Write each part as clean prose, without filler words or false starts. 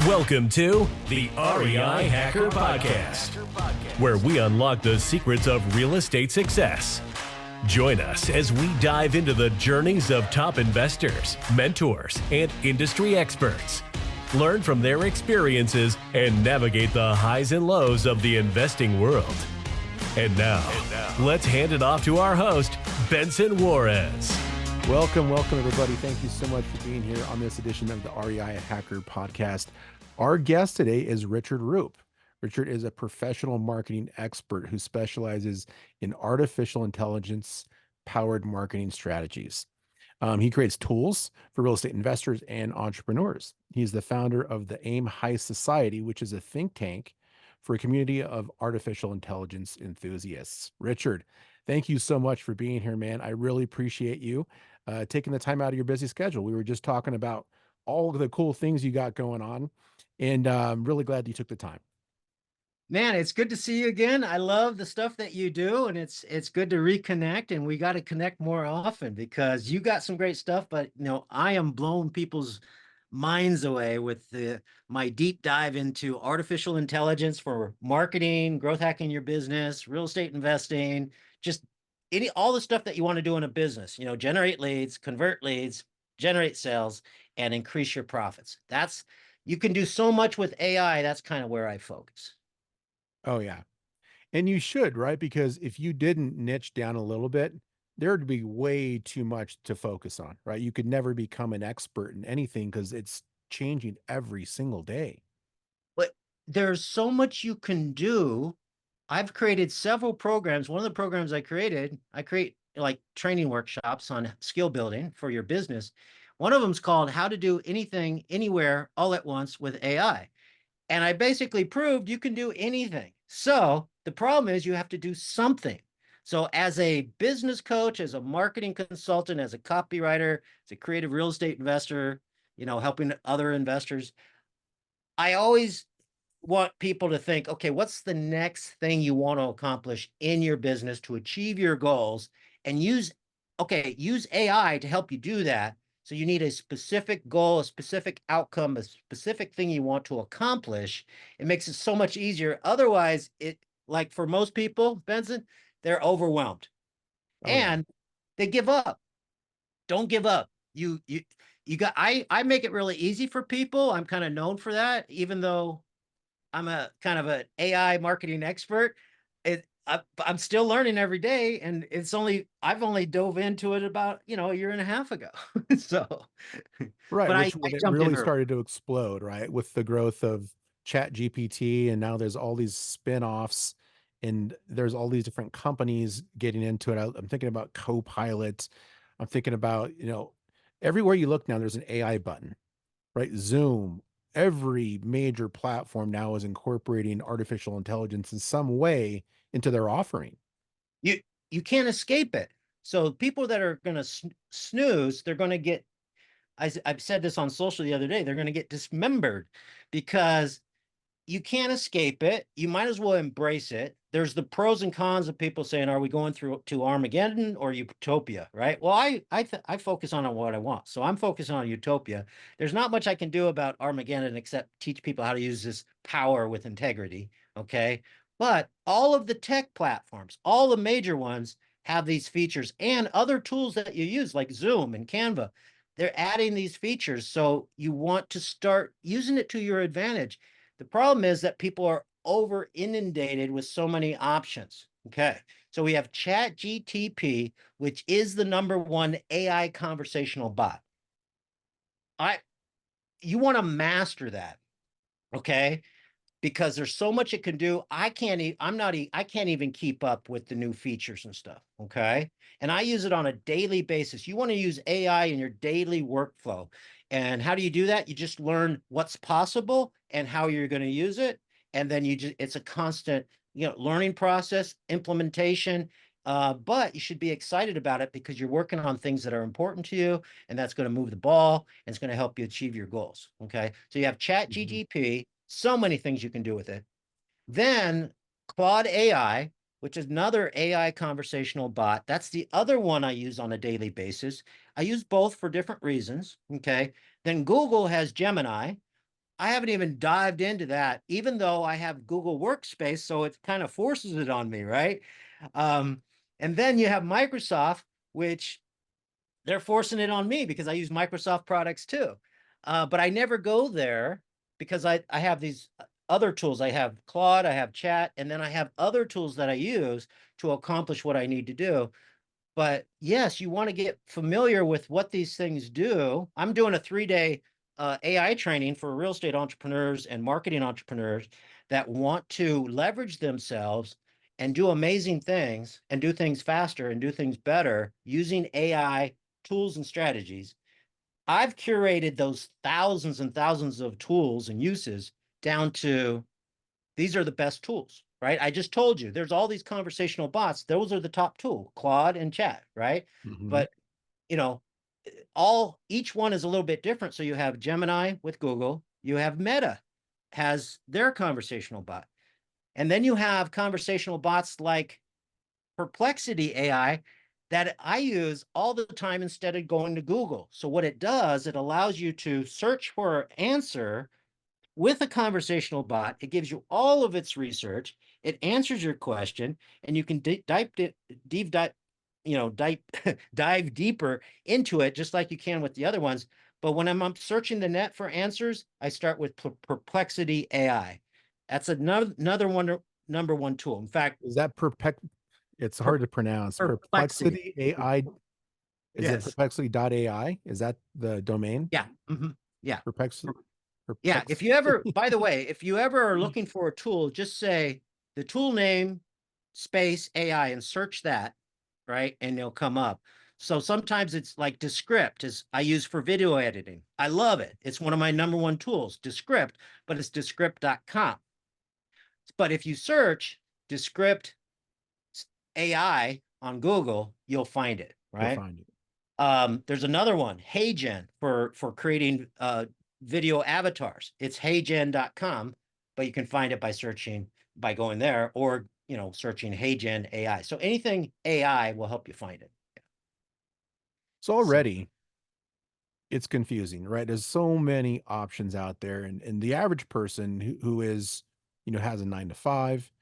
Welcome to the REI Hacker Podcast, where we unlock the secrets of real estate success. Join us as we dive into the journeys of top investors, mentors, and industry experts. Learn from their experiences and navigate the highs and lows of the investing world. And now, let's hand it off to our host, Benson Juarez. Welcome, everybody. Thank you so much for being here on this edition of the REI Hacker Podcast. Our guest today is Richard Roop. Richard is a professional marketing expert who specializes in artificial intelligence-powered marketing strategies. He creates tools for real estate investors and entrepreneurs. He's the founder of the AIM High Society, which is a think tank for a community of artificial intelligence enthusiasts. Richard, thank you so much for being here, man. I really appreciate you taking the time out of your busy schedule. We were just talking about all of the cool things you got going on, and I'm really glad you took the time. Man, it's good to see you again. I love the stuff that you do, and it's good to reconnect, and we got to connect more often because you got some great stuff, but I am blowing people's minds away with my deep dive into artificial intelligence for marketing, growth hacking your business, real estate investing, just all the stuff that you want to do in a business, generate leads, convert leads, generate sales, and increase your profits. You can do so much with AI. That's kind of where I focus. Oh, yeah. And you should, right? Because if you didn't niche down a little bit, there'd be way too much to focus on, right? You could never become an expert in anything because it's changing every single day. But there's so much you can do. I've created several programs. One of the programs I create like training workshops on skill building for your business. One of them is called How to Do Anything, Anywhere, All at Once with AI. And I basically proved you can do anything. So the problem is you have to do something. So as a business coach, as a marketing consultant, as a copywriter, as a creative real estate investor, helping other investors, I always want people to think, okay, what's the next thing you want to accomplish in your business to achieve your goals, and use AI to help you do that. So you need a specific goal, a specific outcome, a specific thing you want to accomplish. It makes it so much easier. Otherwise, like for most people, Benson, they're overwhelmed and they give up. Don't give up. I make it really easy for people. I'm kind of known for that, even though I'm a kind of an AI marketing expert. I'm still learning every day, and I've only dove into it about a year and a half ago. So right, but when it really started to explode, right, with the growth of ChatGPT, and now there's all these spin-offs, and there's all these different companies getting into it. I'm thinking about Copilot. I'm thinking about everywhere you look now, there's an AI button, right? Zoom. Every major platform now is incorporating artificial intelligence in some way into their offering. You can't escape it. So people that are going to snooze, they're going to get, I've said this on social the other day, they're going to get dismembered because you can't escape it. You might as well embrace it. There's the pros and cons of people saying, are we going through to Armageddon or Utopia, right? Well, I focus on what I want. So I'm focusing on Utopia. There's not much I can do about Armageddon except teach people how to use this power with integrity, okay? But all of the tech platforms, all the major ones have these features, and other tools that you use like Zoom and Canva. They're adding these features. So you want to start using it to your advantage. The problem is that people are over inundated with so many options. Okay. So we have ChatGPT, which is the #1 AI conversational bot. You want to master that. Okay. Because there's so much it can do. I can't even keep up with the new features and stuff. Okay. And I use it on a daily basis. You want to use AI in your daily workflow. And how do you do that? You just learn what's possible and how you're going to use it. And then it's a constant, learning process, implementation. But you should be excited about it because you're working on things that are important to you, and that's going to move the ball and it's going to help you achieve your goals. Okay. So you have ChatGPT, so many things you can do with it. Then Claude AI, which is another AI conversational bot. That's the other one I use on a daily basis. I use both for different reasons. Okay. Then Google has Gemini. I haven't even dived into that, even though I have Google Workspace, so it kind of forces it on me, right? Um, and then you have Microsoft, which they're forcing it on me because I use Microsoft products too. But I never go there because I have these other tools. I have Claude, I have Chat, and then I have other tools that I use to accomplish what I need to do. But yes, you want to get familiar with what these things do. I'm doing a 3-day AI training for real estate entrepreneurs and marketing entrepreneurs that want to leverage themselves and do amazing things and do things faster and do things better using AI tools and strategies. I've curated those thousands and thousands of tools and uses down to these are the best tools, right? I just told you there's all these conversational bots. Those are the top tool, Claude and Chat, right? Mhm. But you know, each one is a little bit different. So you have Gemini with Google, you have Meta has their conversational bot. And then you have conversational bots like Perplexity AI that I use all the time instead of going to Google. So what it does, it allows you to search for an answer with a conversational bot. It gives you all of its research. It answers your question, and you can dive deeper into it, just like you can with the other ones. But when I'm searching the net for answers, I start with Perplexity AI. That's another one, number one tool. In fact, Is that it's per, hard to pronounce. Perplexity. Perplexity AI. Is it Yes. perplexity.ai? Is that the domain? Yeah. Yeah. Perplexity. Yeah. If you ever, by the way, if you ever are looking for a tool, just say the tool name space AI and search that, right? And it'll come up. So sometimes it's like Descript is I use for video editing. I love it. It's one of my number one tools, Descript, but it's descript.com. But if you search Descript AI on Google, you'll find it, You'll right? find it. There's another one, HeyGen, for creating video avatars. It's heygen.com, but you can find it by searching, by going there, or searching HeyGen AI. So anything AI will help you find it. So So already it's confusing, right? There's so many options out there, and the average person who is, has a 9 to 5,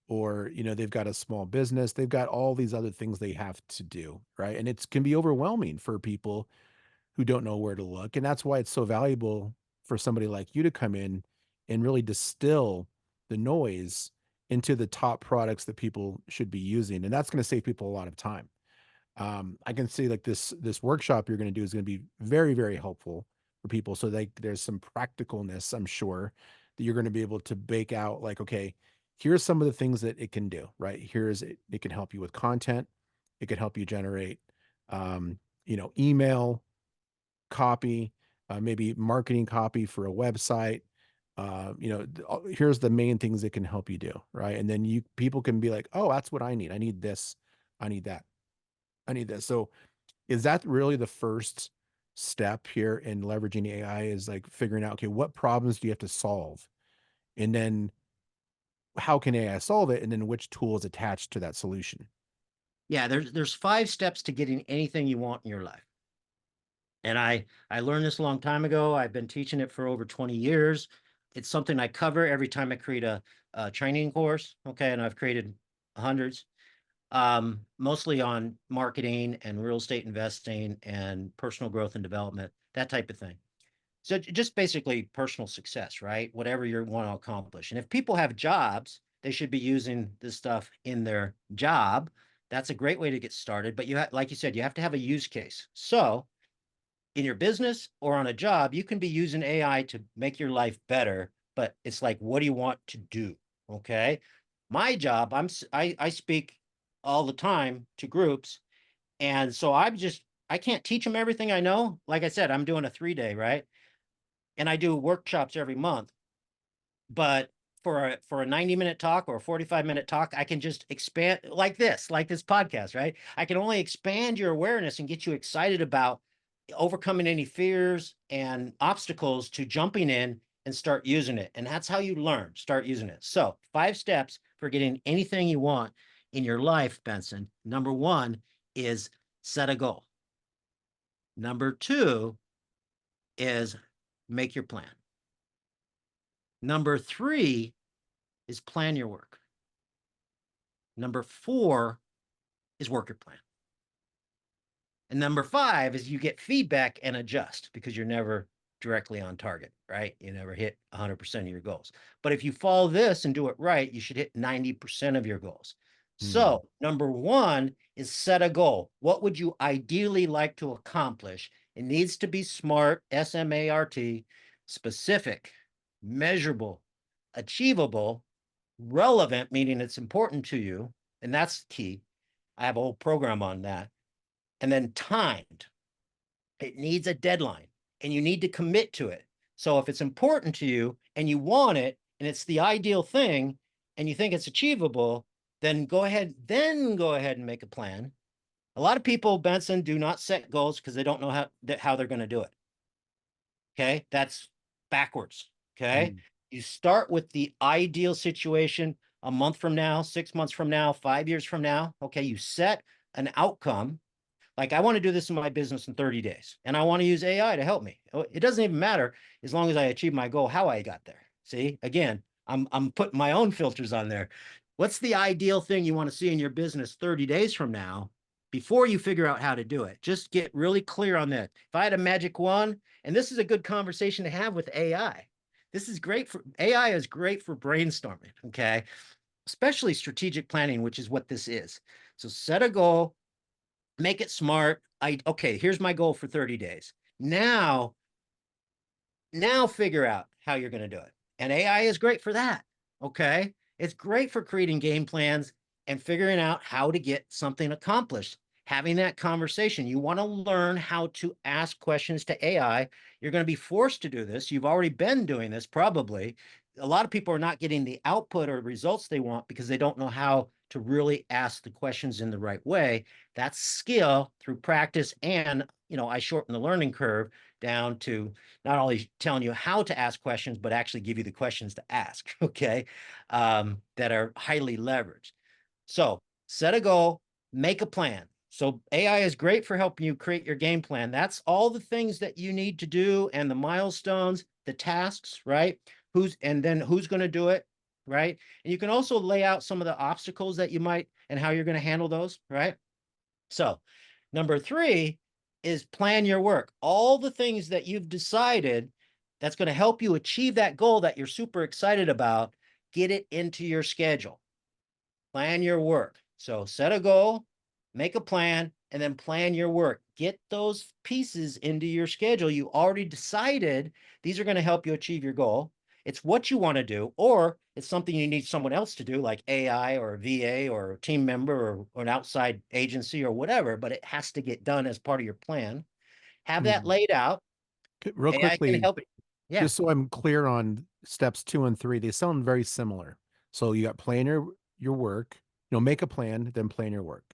or they've got a small business, they've got all these other things they have to do, right? And it can be overwhelming for people who don't know where to look. And that's why it's so valuable for somebody like you to come in and really distill the noise into the top products that people should be using. And that's going to save people a lot of time. I can see like this workshop you're going to do is going to be very, very helpful for people. So there's some practicalness, I'm sure, that you're going to be able to bake out, like, okay, here's some of the things that it can do, right? It can help you with content. It can help you generate, email copy, maybe marketing copy for a website. Here's the main things it can help you do, right? And then people can be like, oh, that's what I need. I need this. I need that. I need this. So is that really the first step here in leveraging AI, is like figuring out, okay, what problems do you have to solve? And then how can AI solve it? And then which tool is attached to that solution? yeah, there's 5 steps to getting anything you want in your life. And I learned this a long time ago. I've been teaching it for over 20 years. It's something I cover every time I create a training course. Okay. And I've created hundreds, mostly on marketing and real estate investing and personal growth and development, that type of thing. So just basically personal success, right? Whatever you want to accomplish. And if people have jobs, they should be using this stuff in their job. That's a great way to get started. But like you said, you have to have a use case. So in your business or on a job, you can be using AI to make your life better, but it's like, what do you want to do? Okay. My job, I speak all the time to groups. And so I can't teach them everything I know. Like I said, I'm doing a 3-day, right? And I do workshops every month, but for a 90-minute talk or a 45-minute talk, I can just expand like this podcast, right? I can only expand your awareness and get you excited about overcoming any fears and obstacles to jumping in and start using it. And that's how you learn, start using it. So 5 steps for getting anything you want in your life, Benson. Number 1 is set a goal. Number 2 is make your plan. Number 3 is plan your work. Number 4 is work your plan. And number 5 is you get feedback and adjust, because you're never directly on target, right? You never hit 100% of your goals. But if you follow this and do it right, you should hit 90% of your goals. So number 1 is set a goal. What would you ideally like to accomplish? It needs to be SMART, SMART, specific, measurable, achievable, relevant, meaning it's important to you. And that's key. I have a whole program on that. And then timed. It needs a deadline and you need to commit to it. So if it's important to you and you want it and it's the ideal thing and you think it's achievable, then go ahead and make a plan. A lot of people, Benson, do not set goals because they don't know how they're going to do it. Okay, that's backwards. Okay, you start with the ideal situation a month from now, 6 months from now, 5 years from now. Okay, you set an outcome. Like, I want to do this in my business in 30 days, and I want to use AI to help me. It doesn't even matter as long as I achieve my goal, how I got there. See, again, I'm putting my own filters on there. What's the ideal thing you want to see in your business 30 days from now before you figure out how to do it? Just get really clear on that. If I had a magic wand, and this is a good conversation to have with AI. This is great for AI is great for brainstorming, okay? Especially strategic planning, which is what this is. So set a goal, make it SMART. Okay, here's my goal for 30 days. Now figure out how you're going to do it. And AI is great for that. Okay. It's great for creating game plans and figuring out how to get something accomplished. Having that conversation. You want to learn how to ask questions to AI. You're going to be forced to do this. You've already been doing this, probably. A lot of people are not getting the output or results they want because they don't know how to really ask the questions in the right way. That's skill through practice. And, I shorten the learning curve down to not only telling you how to ask questions, but actually give you the questions to ask, okay, that are highly leveraged. So set a goal, make a plan. So AI is great for helping you create your game plan. That's all the things that you need to do and the milestones, the tasks, right? Who's going to do it, right? And you can also lay out some of the obstacles that you might and how you're going to handle those, right? So number 3 is plan your work. All the things that you've decided that's going to help you achieve that goal that you're super excited about, get it into your schedule. Plan your work. So set a goal, make a plan, and then plan your work. Get those pieces into your schedule. You already decided these are going to help you achieve your goal. It's what you want to do, or it's something you need someone else to do, like AI or a VA or a team member or an outside agency or whatever, but it has to get done as part of your plan. Have that laid out. Real AI can quickly, help you. Yeah. just so I'm clear on steps 2 and 3, they sound very similar. So you got plan your work, make a plan, then plan your work.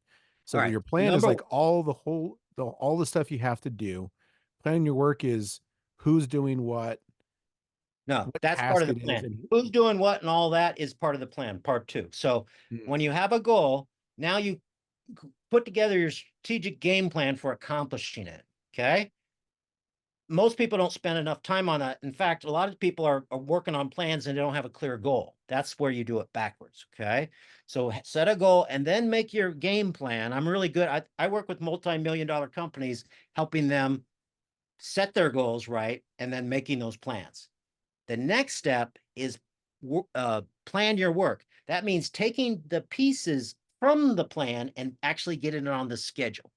So All right. your plan is Number like all the stuff you have to do. Planning your work is who's doing what No, that's part of task the it is, plan. and Who's doing what and all that is part of the plan, part 2. So when you have a goal, now you put together your strategic game plan for accomplishing it. Okay. Most people don't spend enough time on that. In fact, a lot of people are working on plans and they don't have a clear goal. That's where you do it backwards. Okay. So set a goal and then make your game plan. I'm really good. I work with multi-million-dollar companies, helping them set their goals right and then making those plans. The next step is plan your work. That means taking the pieces from the plan and actually getting it on the schedule.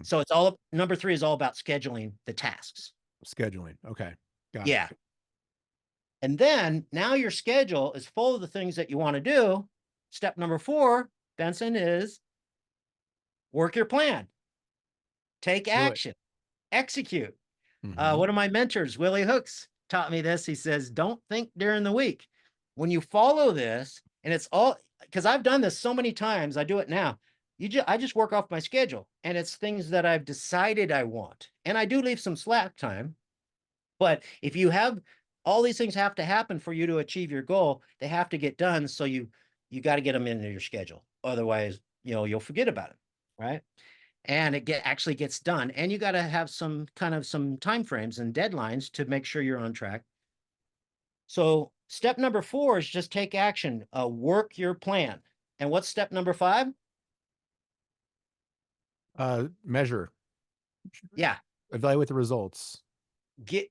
So it's number 3 is all about scheduling the tasks. scheduling. Okay. Got Yeah. it. And then now your schedule is full of the things that you want to do. Step number 4, Benson, is work your plan. Take action. Execute. One of my mentors, Willie Hooks, taught me this. He says, don't think during the week. When you follow this, and it's all, because I've done this so many times, I do it now. I just work off my schedule, and it's things that I've decided I want. And I do leave some slack time. But if you have all these things have to happen for you to achieve your goal, they have to get done. So you got to get them into your schedule. Otherwise, you'll forget about it. Right. And it actually gets done. And you got to have some time frames and deadlines to make sure you're on track. So step number 4 is just take action, work your plan. And what's step number 5? Measure, Yeah, evaluate the results.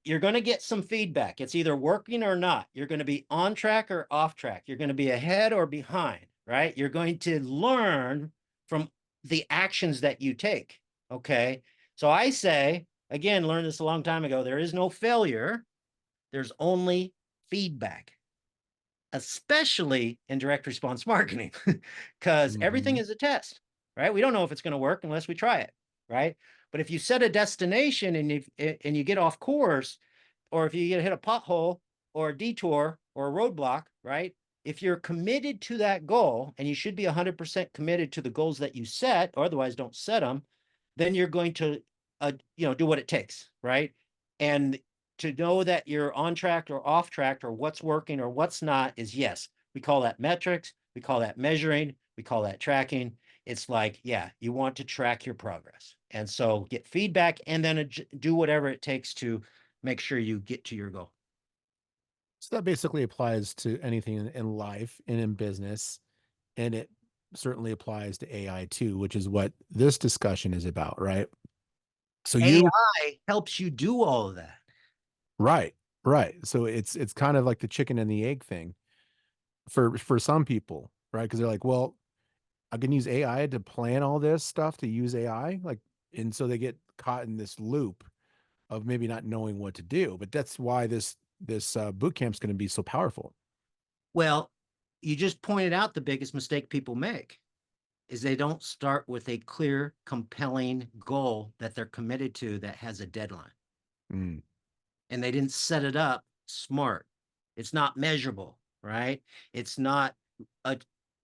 you're going to get some feedback. It's either working or not. You're going to be on track or off track. You're going to be ahead or behind, right? You're going to learn from the actions that you take. Okay. So I say, again, learned this a long time ago, there is no failure. There's only feedback, especially in direct response marketing, because everything is a test, right? We don't know if it's going to work unless we try it, right? But if you set a destination and you get off course, or if you hit a pothole or a detour or a roadblock, right? If you're committed to that goal, and you should be 100% committed to the goals that you set, or otherwise don't set them, then you're going to, do what it takes, right? And to know that you're on track or off track, or what's working or what's not, is yes. We call that metrics. We call that measuring. We call that tracking. It's like, yeah, you want to track your progress. And so get feedback and then do whatever it takes to make sure you get to your goal. So that basically applies to anything in life and in business. And it certainly applies to AI too, which is what this discussion is about, right? So AI helps you do all of that. right, right. So it's kind of like the chicken and the egg thing for some people, right? Because they're like, well, I can use AI to plan all this stuff, to use AI, like, and so they get caught in this loop of maybe not knowing what to do. But that's why this boot camp is going to be so powerful. Well, you just pointed out the biggest mistake people make is they don't start with a clear, compelling goal that they're committed to that has a deadline. Mm. And they didn't set it up smart. It's not measurable, right? It's not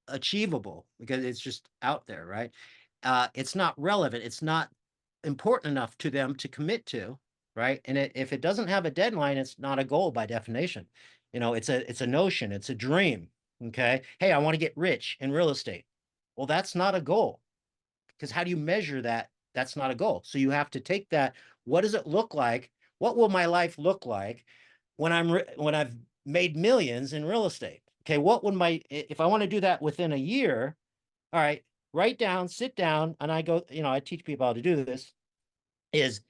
achievable because it's just out there, right? It's not relevant. It's not important enough to them to commit to, right? And if it doesn't have a deadline, it's not a goal by definition. It's a notion. It's a dream. Okay. Hey, I want to get rich in real estate. Well, that's not a goal, because how do you measure that? That's not a goal. So you have to take that. What does it look like? What will my life look like when I've made millions in real estate? Okay, what would if I want to do that within a year? All right, write down, sit down, and I teach people how to do this. Is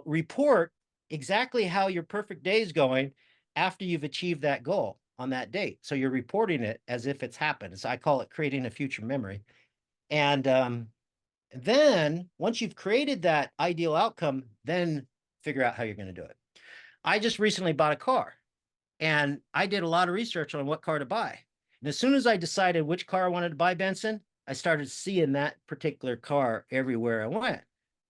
report exactly how your perfect day is going after you've achieved that goal on that date. So you're reporting it as if it's happened. So I call it creating a future memory. And then once you've created that ideal outcome, then figure out how you're going to do it. I just recently bought a car, and I did a lot of research on what car to buy. And as soon as I decided which car I wanted to buy, Benson, I started seeing that particular car everywhere I went,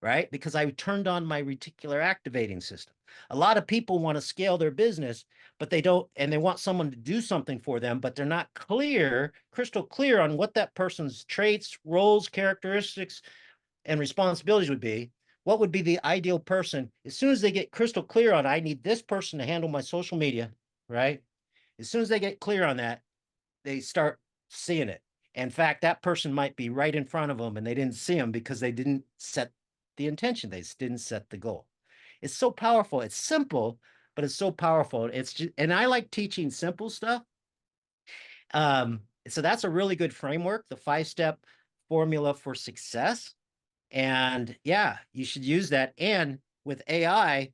right? Because I turned on my reticular activating system. A lot of people want to scale their business, but they don't, and they want someone to do something for them, but they're not crystal clear on what that person's traits, roles, characteristics, and responsibilities would be. What would be the ideal person? As soon as they get crystal clear on, I need this person to handle my social media, right? As soon as they get clear on that, they start seeing it. In fact, that person might be right in front of them, and they didn't see them because they didn't set the intention. They didn't set the goal. It's so powerful. It's simple, but it's so powerful. It's just, and I like teaching simple stuff. So that's a really good framework, the 5-step formula for success. And yeah, you should use that. And with AI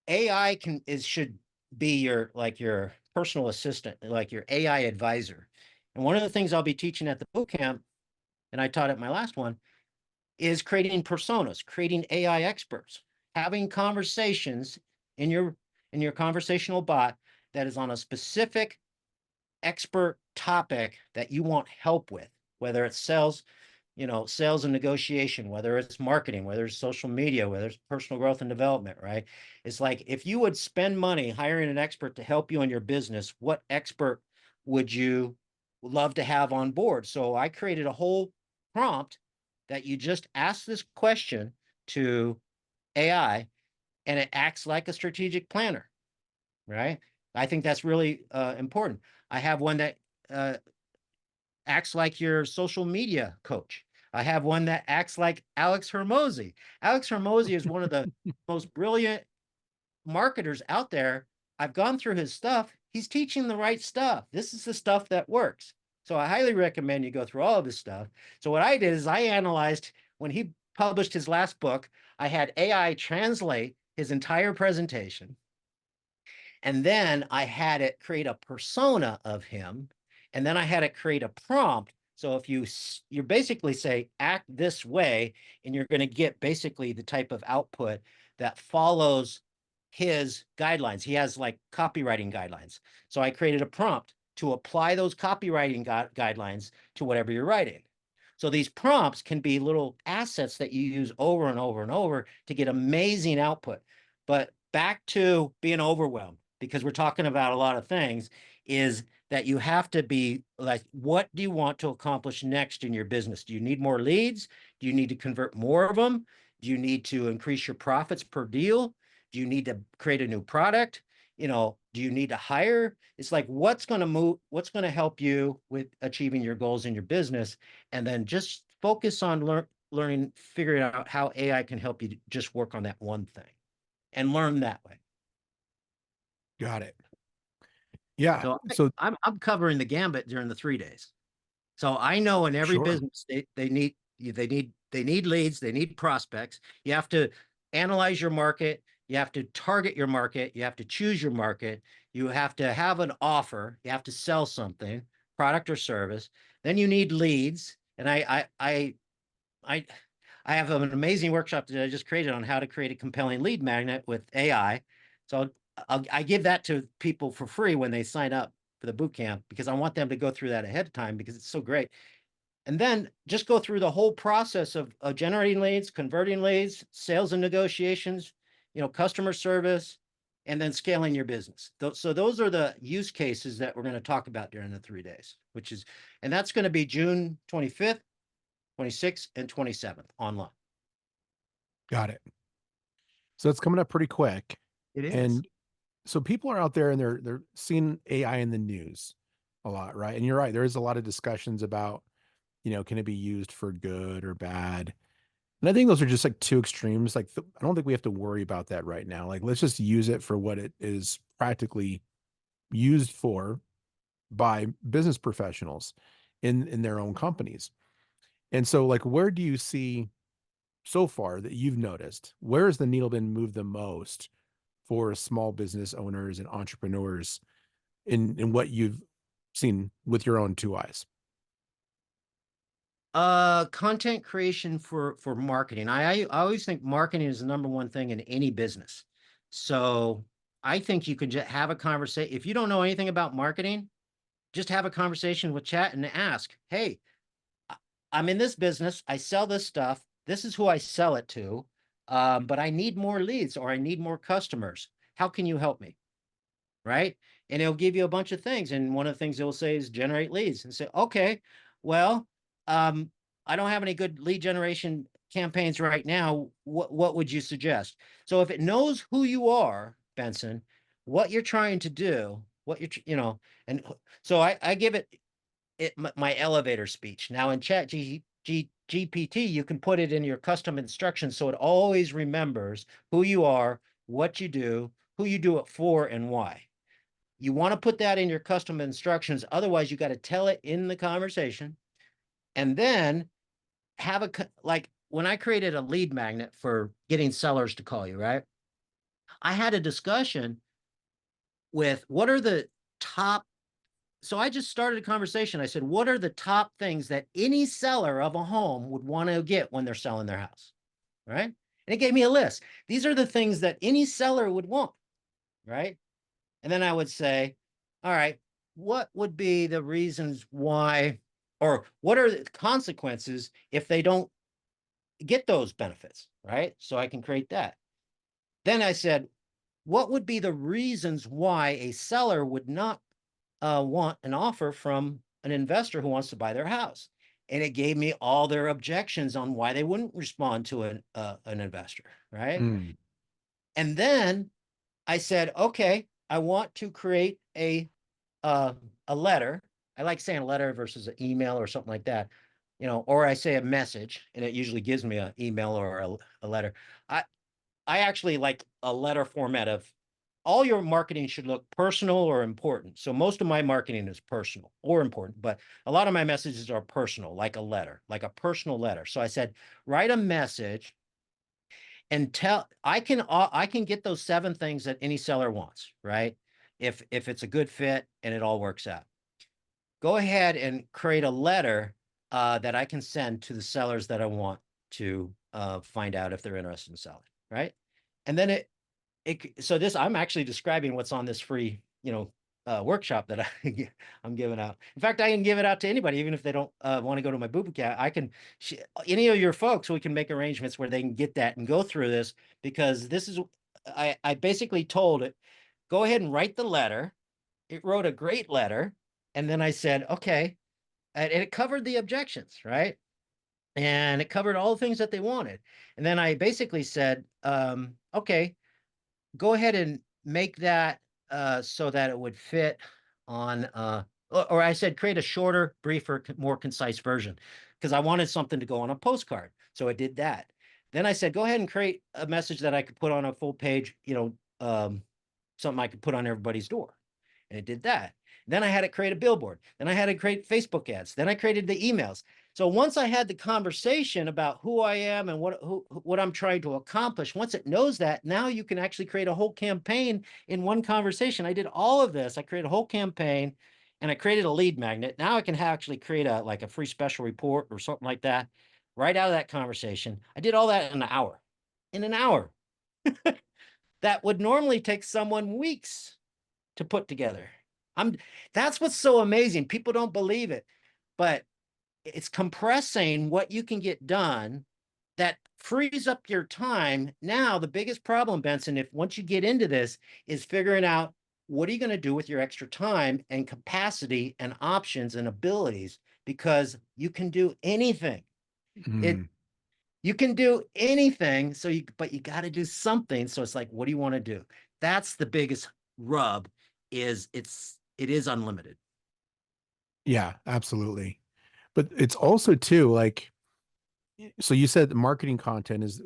should be your personal assistant, like your AI advisor. And one of the things I'll be teaching at the bootcamp, and I taught at my last one, is creating personas, creating AI experts, having conversations in your conversational bot that is on a specific expert topic that you want help with, whether it's sales and negotiation, whether it's marketing, whether it's social media, whether it's personal growth and development, right? It's like, if you would spend money hiring an expert to help you in your business, what expert would you love to have on board? So I created a whole prompt that you just ask this question to AI, and it acts like a strategic planner, right? I think that's really important. I have one that acts like your social media coach. I have one that acts like Alex Hermosi. Alex Hermosi is one of the most brilliant marketers out there, I've gone through his stuff. He's teaching the right stuff. This is the stuff that works. So I highly recommend you go through all of his stuff. So what I did is I analyzed when he published his last book, I had AI translate his entire presentation. And then I had it create a persona of him. And then I had it create a prompt. So if you basically say, act this way, and you're going to get basically the type of output that follows his guidelines. He has like copywriting guidelines. So I created a prompt to apply those copywriting guidelines to whatever you're writing. So these prompts can be little assets that you use over and over and over to get amazing output. But back to being overwhelmed, because we're talking about a lot of things, is that you have to be like, what do you want to accomplish next in your business? Do you need more leads? Do you need to convert more of them? Do you need to increase your profits per deal? Do you need to create a new product? Do you need to hire? It's like, what's going to help you with achieving your goals in your business? And then just focus on learning, figuring out how AI can help you just work on that one thing and learn that way. Got it. Yeah. So I'm covering the gambit during the 3 days. So I know in every business they need leads, they need prospects. You have to analyze your market, you have to target your market, you have to choose your market, you have to have an offer, you have to sell something, product or service. Then you need leads. And I have an amazing workshop that I just created on how to create a compelling lead magnet with AI. So I give that to people for free when they sign up for the boot camp, because I want them to go through that ahead of time because it's so great. And then just go through the whole process of generating leads, converting leads, sales and negotiations, customer service, and then scaling your business. So those are the use cases that we're going to talk about during the 3 days, and that's going to be June 25th, 26th, and 27th online. Got it. So it's coming up pretty quick. It is. And so people are out there and they're seeing AI in the news a lot, right? And you're right. There is a lot of discussions about, can it be used for good or bad? And I think those are just like two extremes. Like, I don't think we have to worry about that right now. Like, let's just use it for what it is practically used for by business professionals in their own companies. And so, like, where do you see so far that you've noticed, where has the needle been moved the most for small business owners and entrepreneurs in what you've seen with your own two eyes? Content creation for marketing. I always think marketing is the number one thing in any business. So I think you could just have a conversation. If you don't know anything about marketing, just have a conversation with chat and ask, hey, I'm in this business. I sell this stuff. This is who I sell it to. But I need more leads or I need more customers. How can you help me? Right? And it'll give you a bunch of things. And one of the things it will say is generate leads, and say, okay, well, I don't have any good lead generation campaigns right now. What would you suggest? So if it knows who you are, Benson, what you're trying to do, and so I give it my elevator speech. Now in ChatGPT, you can put it in your custom instructions so it always remembers who you are, what you do, who you do it for, and why. You want to put that in your custom instructions. Otherwise, you got to tell it in the conversation. And then have like when I created a lead magnet for getting sellers to call you, right? I had a discussion with what are the top. So I just started a conversation. I said, what are the top things that any seller of a home would want to get when they're selling their house? Right? And it gave me a list. These are the things that any seller would want. Right? And then I would say, all right, what would be the reasons why, or what are the consequences if they don't get those benefits, right? So I can create that. Then I said, what would be the reasons why a seller would not want an offer from an investor who wants to buy their house? And it gave me all their objections on why they wouldn't respond to an investor, right? And then I said, okay, I want to create a letter. I like saying a letter versus an email or something like that, or I say a message, and it usually gives me an email or a letter. I actually like a letter format of all your marketing should look personal or important. So most of my marketing is personal or important, but a lot of my messages are personal, like a letter, like a personal letter. So I said, write a message and I can get those 7 things that any seller wants, right? If it's a good fit and it all works out. Go ahead and create a letter that I can send to the sellers that I want to find out if they're interested in selling, right? And then so this, I'm actually describing what's on this free, workshop that I'm giving out. In fact, I can give it out to anybody, even if they don't want to go to my boot camp. I can, any of your folks, we can make arrangements where they can get that and go through this, because this is, I basically told it, go ahead and write the letter. It wrote a great letter. And then I said, okay. And it covered the objections, right? And it covered all the things that they wanted. And then I basically said, okay, go ahead and make that so that it would fit on, or I said, create a shorter, briefer, more concise version, because I wanted something to go on a postcard. So I did that. Then I said, go ahead and create a message that I could put on a full page, something I could put on everybody's door. And it did that. Then I had it create a billboard. Then I had to create Facebook ads. Then I created the emails. So once I had the conversation about who I am and what I'm trying to accomplish, once it knows that, now you can actually create a whole campaign in one conversation. I did all of this. I created a whole campaign and I created a lead magnet. Now I can actually create a free special report or something like that right out of that conversation. I did all that in an hour. In an hour. That would normally take someone weeks to put together. That's what's so amazing. People don't believe it, but it's compressing what you can get done that frees up your time. Now, the biggest problem, Benson, once you get into this, is figuring out what are you going to do with your extra time and capacity and options and abilities, because you can do anything. You can do anything. But you got to do something. So it's like, what do you want to do? That's the biggest rub. It is unlimited. Yeah, absolutely. But it's also too, like, so you said the marketing content is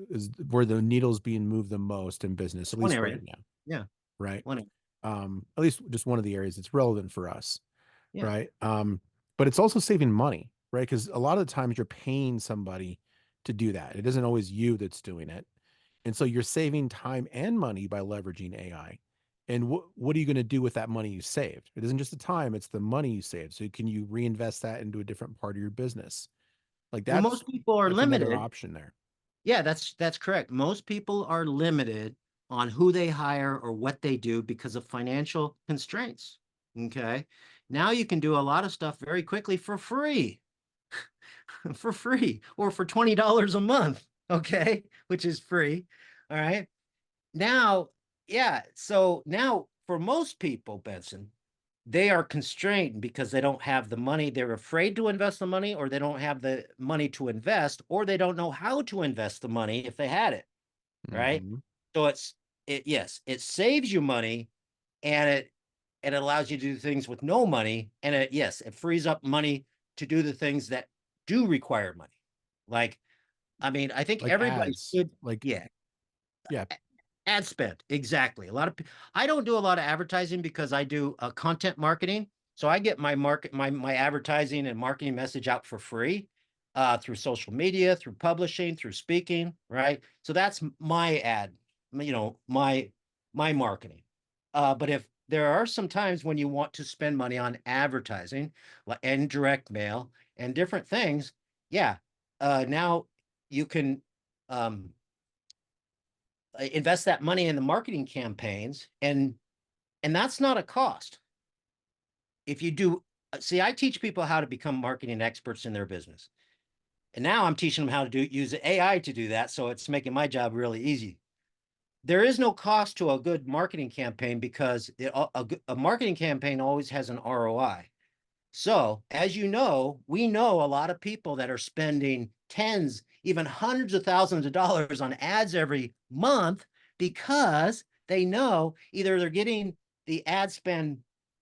where the needle's being moved the most in business, at least right now. Yeah. Right. One area. At least just one of the areas that's relevant for us. Yeah. Right. But it's also saving money, right? Because a lot of the times you're paying somebody to do that. It isn't always you that's doing it. And so you're saving time and money by leveraging AI. And what are you going to do with that money you saved? It isn't just the time, it's the money you saved. So can you reinvest that into a different part of your business? Like Well, most people are limited. Another option there. Yeah, that's correct. Most people are limited on who they hire or what they do because of financial constraints. Okay. Now you can do a lot of stuff very quickly for free. For free, or for $20 a month. Okay. Which is free. All right. Now, yeah. So now for most people, Benson, they are constrained because they don't have the money. They're afraid to invest the money, or they don't have the money to invest, or they don't know how to invest the money if they had it. Right. So yes, it saves you money, and it allows you to do things with no money. And it frees up money to do the things that do require money. Like, I mean, I think everybody should, yeah. Ad spend. Exactly. I don't do a lot of advertising because I do content marketing. So I get my advertising and marketing message out for free through social media, through publishing, through speaking, right? So that's my my marketing. But if there are some times when you want to spend money on advertising and direct mail and different things, now you can invest that money in the marketing campaigns, and that's not a cost. If you do, I teach people how to become marketing experts in their business. And now I'm teaching them how to use AI to do that. So it's making my job really easy. There is no cost to a good marketing campaign because a marketing campaign always has an ROI. So as you know, we know a lot of people that are spending tens, even hundreds of thousands of dollars on ads every month because they know either they're getting the ad spend,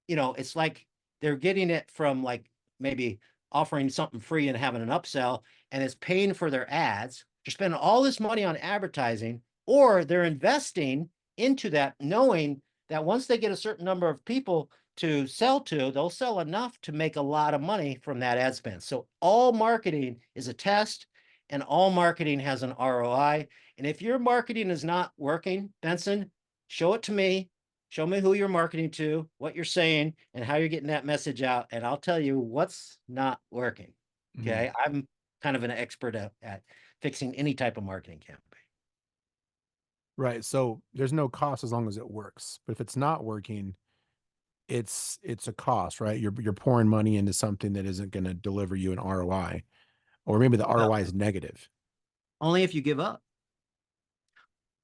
it's like they're getting it from like maybe offering something free and having an upsell, and it's paying for their ads. They're spending all this money on advertising, or they're investing into that knowing that once they get a certain number of people to sell to, they'll sell enough to make a lot of money from that ad spend. So all marketing is a test, and all marketing has an ROI. And if your marketing is not working, Benson, show it to me. Show me who you're marketing to, what you're saying, and how you're getting that message out. And I'll tell you what's not working. Okay. I'm kind of an expert at fixing any type of marketing campaign. Right. So there's no cost as long as it works. But if it's not working, it's a cost, right? You're pouring money into something that isn't going to deliver you an ROI, or maybe the Well, ROI is negative. only if you give up.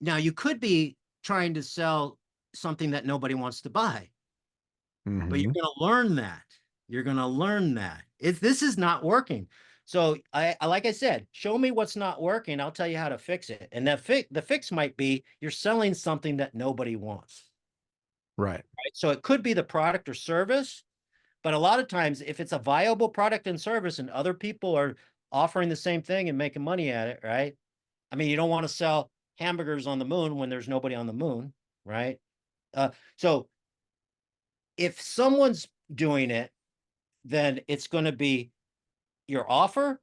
Now, you could be trying to sell something that nobody wants to buy, but you're going to learn that. You're going to learn that. If this is not working. So I like I said, show me what's not working. I'll tell you how to fix it. And the fix might be you're selling something that nobody wants. Right. Right? So it could be the product or service, but a lot of times if it's a viable product and service and other people are offering the same thing and making money at it, right? I mean, you don't want to sell hamburgers on the moon when there's nobody on the moon, right? So if someone's doing it, then it's going to be your offer,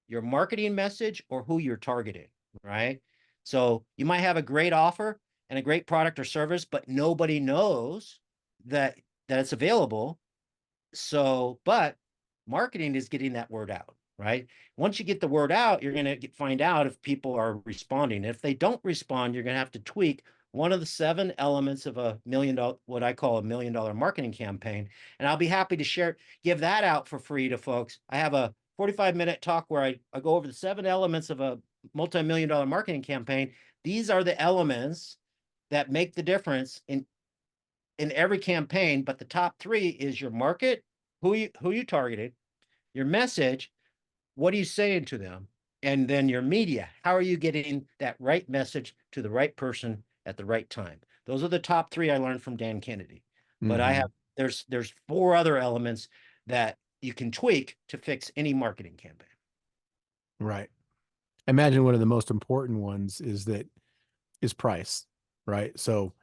your marketing message, or who you're targeting, right? So you might have a great offer and a great product or service, but nobody knows that it's available. So, but marketing is getting that word out, right? Once you get the word out, you're going to find out if people are responding. If they don't respond, you're going to have to tweak one of the 7 elements of $1 million, what I call $1 million marketing campaign. And I'll be happy to give that out for free to folks. I have a 45-minute talk where I go over the 7 elements of a multi-million-dollar marketing campaign. These are the elements that make the difference in every campaign, but the top 3 is your market, who you targeted, your message, what are you saying to them, and then your media. How are you getting that right message to the right person at the right time? Those are the top 3 I learned from Dan Kennedy. But I have there's 4 other elements that you can tweak to fix any marketing campaign. Right. Imagine one of the most important ones is price, right? So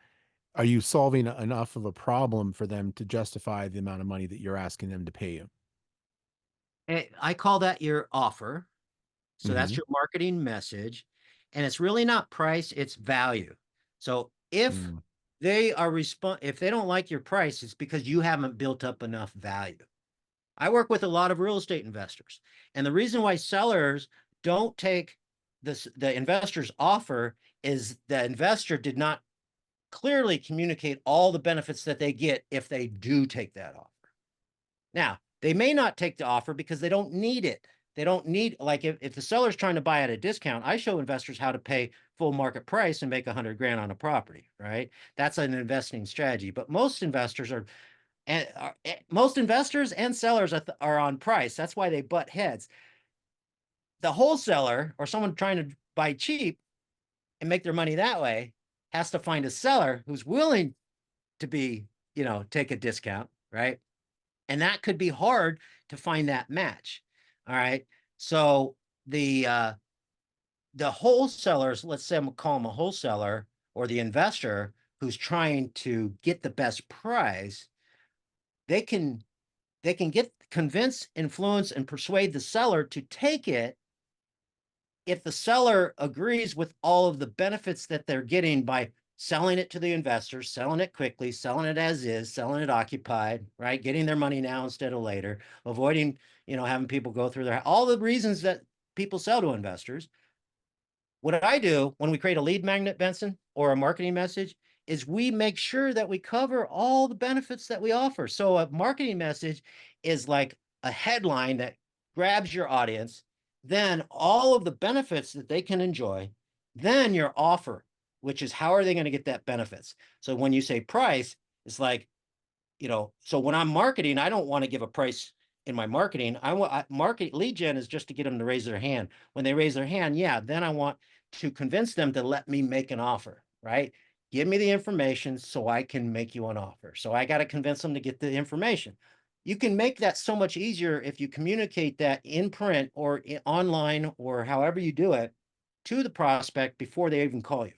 are you solving enough of a problem for them to justify the amount of money that you're asking them to pay you? I call that your offer. So that's your marketing message. And it's really not price, it's value. So if they don't like your price, it's because you haven't built up enough value. I work with a lot of real estate investors. And the reason why sellers don't take the investor's offer is the investor did not clearly communicate all the benefits that they get if they do take that offer. Now, they may not take the offer because they don't need it. They don't need, like if the seller's trying to buy at a discount, I show investors how to pay full market price and make $100,000 on a property, right? That's an investing strategy. But most investors and sellers are on price. That's why they butt heads. The wholesaler or someone trying to buy cheap and make their money that way has to find a seller who's willing to take a discount, right? And that could be hard to find that match. All right. So the wholesalers, let's say I'm gonna call them a wholesaler, or the investor who's trying to get the best price, they can convince, influence, and persuade the seller to take it if the seller agrees with all of the benefits that they're getting by selling it to the investors, selling it quickly, selling it as is, selling it occupied, right? Getting their money now instead of later, avoiding, having people go through all the reasons that people sell to investors. What I do when we create a lead magnet, Benson, or a marketing message is we make sure that we cover all the benefits that we offer. So a marketing message is like a headline that grabs your audience, then all of the benefits that they can enjoy, then your offer, which is how are they going to get that benefits? So when you say price, it's like, so when I'm marketing, I don't want to give a price in my marketing. Lead gen is just to get them to raise their hand. When they raise their hand, then I want to convince them to let me make an offer, right? Give me the information so I can make you an offer. So I got to convince them to get the information. You can make that so much easier if you communicate that in print or online or however you do it to the prospect before they even call you.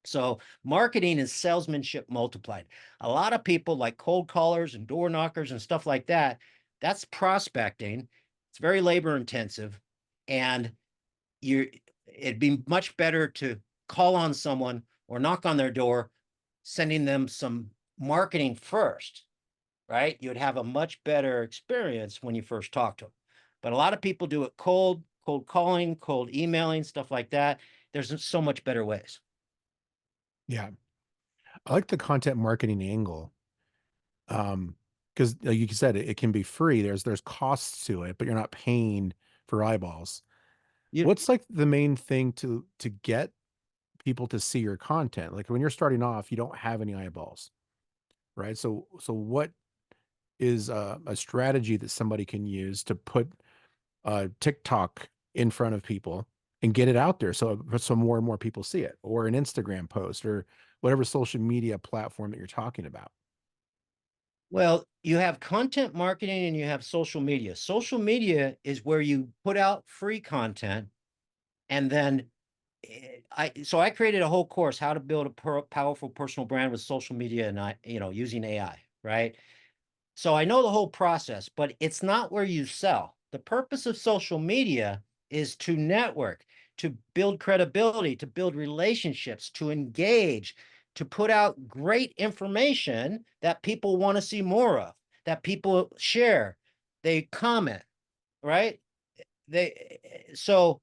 So marketing is salesmanship multiplied. A lot of people like cold callers and door knockers and stuff like that. That's prospecting. It's very labor intensive, and it'd be much better to call on someone or knock on their door, sending them some marketing first, right? You'd have a much better experience when you first talk to them. But a lot of people do it cold calling, cold emailing, stuff like that. There's so much better ways. Yeah. I like the content marketing angle. Because like you said, it can be free. There's costs to it, but you're not paying for eyeballs. You, What's like the main thing to get people to see your content? Like when you're starting off, you don't have any eyeballs, right? So what is a strategy that somebody can use to put TikTok in front of people and get it out there so more and more people see it, or an Instagram post, or whatever social media platform that you're talking about? well, you have content marketing and you have social media. Social media is where you put out free content, and then I created a whole course, how to build a powerful personal brand with social media and using AI, right? So I know the whole process, but it's not where you sell. The purpose of social media is to network, to build credibility, to build relationships, to engage, to put out great information that people want to see more of, that people share, they comment, right? So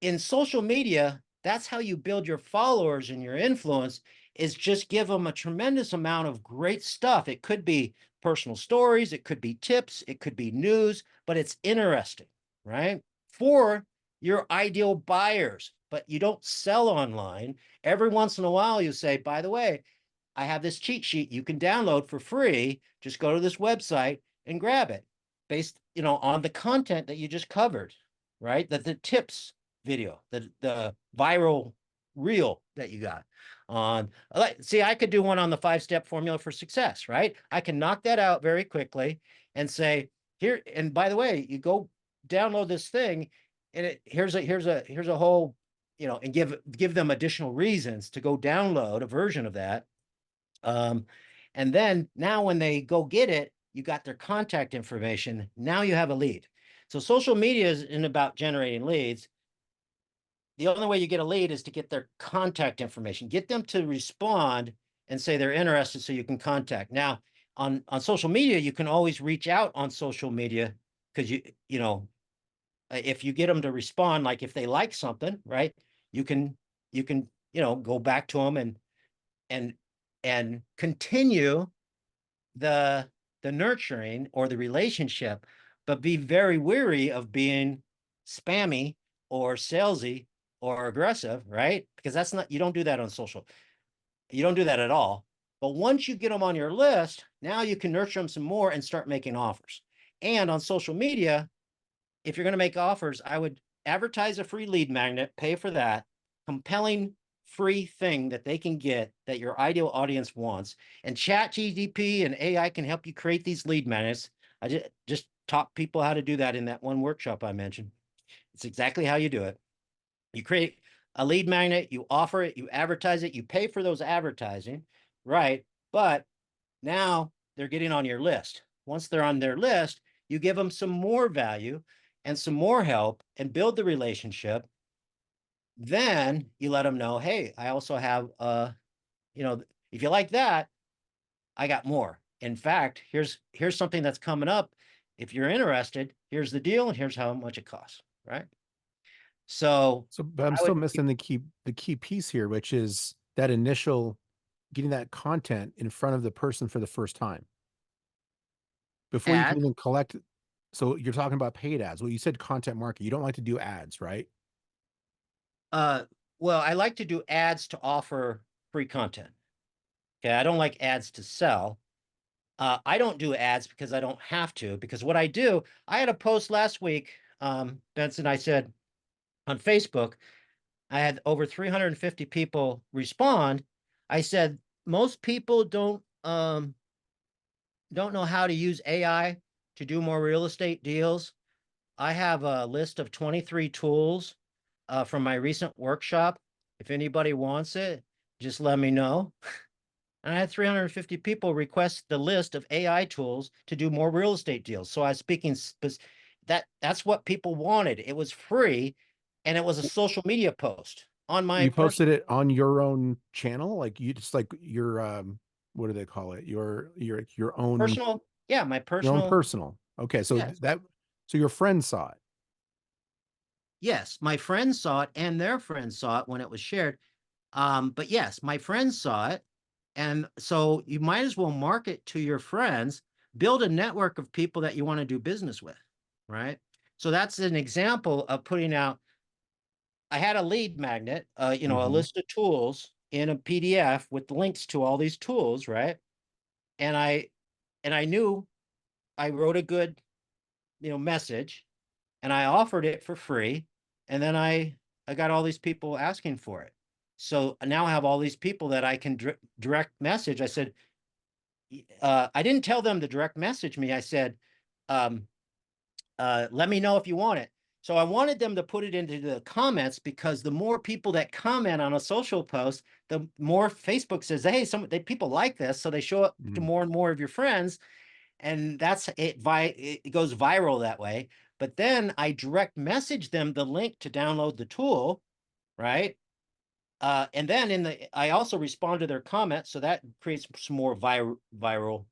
in social media, that's how you build your followers and your influence, is just give them a tremendous amount of great stuff. It could be personal stories, it could be tips, it could be news, but it's interesting, right? For your ideal buyers, but you don't sell online. Every once in a while, you say, by the way, I have this cheat sheet you can download for free. Just go to this website and grab it based, on the content that you just covered, right? That the tips video, the viral reel that you got on. See, I could do one on the 5-step formula for success, right? I can knock that out very quickly and say, here, and by the way, you go download this thing, and here's a whole, and give them additional reasons to go download a version of that. And then now when they go get it, you got their contact information. Now you have a lead. So social media isn't about generating leads. The only way you get a lead is to get their contact information, get them to respond and say they're interested so you can contact. Now, on social media, you can always reach out on social media, because if you get them to respond, like if they like something, right, you can go back to them and continue the nurturing or the relationship, but be very wary of being spammy or salesy or aggressive, right? Because you don't do that on social. You don't do that at all. But once you get them on your list, now you can nurture them some more and start making offers. And on social media, if you're going to make offers, I would advertise a free lead magnet, pay for that, compelling free thing that they can get that your ideal audience wants. And ChatGPT and AI can help you create these lead magnets. I just taught people how to do that in that one workshop I mentioned. It's exactly how you do it. You create a lead magnet, you offer it, you advertise it, you pay for those advertising, right? But now they're getting on your list. Once they're on their list, you give them some more value and some more help and build the relationship. Then you let them know, hey, I also have, if you like that, I got more. In fact, here's something that's coming up. If you're interested, here's the deal, and here's how much it costs, right? But I'm still missing the key piece here, which is that initial getting that content in front of the person for the first time before you can even collect. So you're talking about paid ads. Well, you said content marketing. You don't like to do ads, right? Well, I like to do ads to offer free content. Okay, I don't like ads to sell. I don't do ads because I don't have to, because what I do, I had a post last week, Benson, I said on Facebook, I had over 350 people respond. I said, most people don't know how to use AI to do more real estate deals. I have a list of 23 tools from my recent workshop. If anybody wants it, just let me know. And I had 350 people request the list of AI tools to do more real estate deals. So I was speaking that's what people wanted. It was free, and it was a social media post on my You posted it on your own channel, like you just like your what do they call it? Your own personal, yeah, my your own personal, personal. Okay, so yes, so your friend saw it. yes, my friends saw it and their friends saw it when it was shared. But yes, my friends saw it. And so you might as well market to your friends, build a network of people that you want to do business with, right? So that's an example of putting out. I had a lead magnet, a Mm-hmm. list of tools in a PDF with links to all these tools, right? And I knew I wrote a good, message, and I offered it for free. And then I got all these people asking for it. So now I have all these people that I can direct message. I said, I didn't tell them to direct message me. I said, um, let me know if you want it. So I wanted them to put it into the comments, because the more people that comment on a social post, the more Facebook says, hey, people like this. So they show up to Mm. more and more of your friends. And that's it. It goes viral that way. But then I direct message them the link to download the tool, right? And then I also respond to their comments, so that creates some more viralness.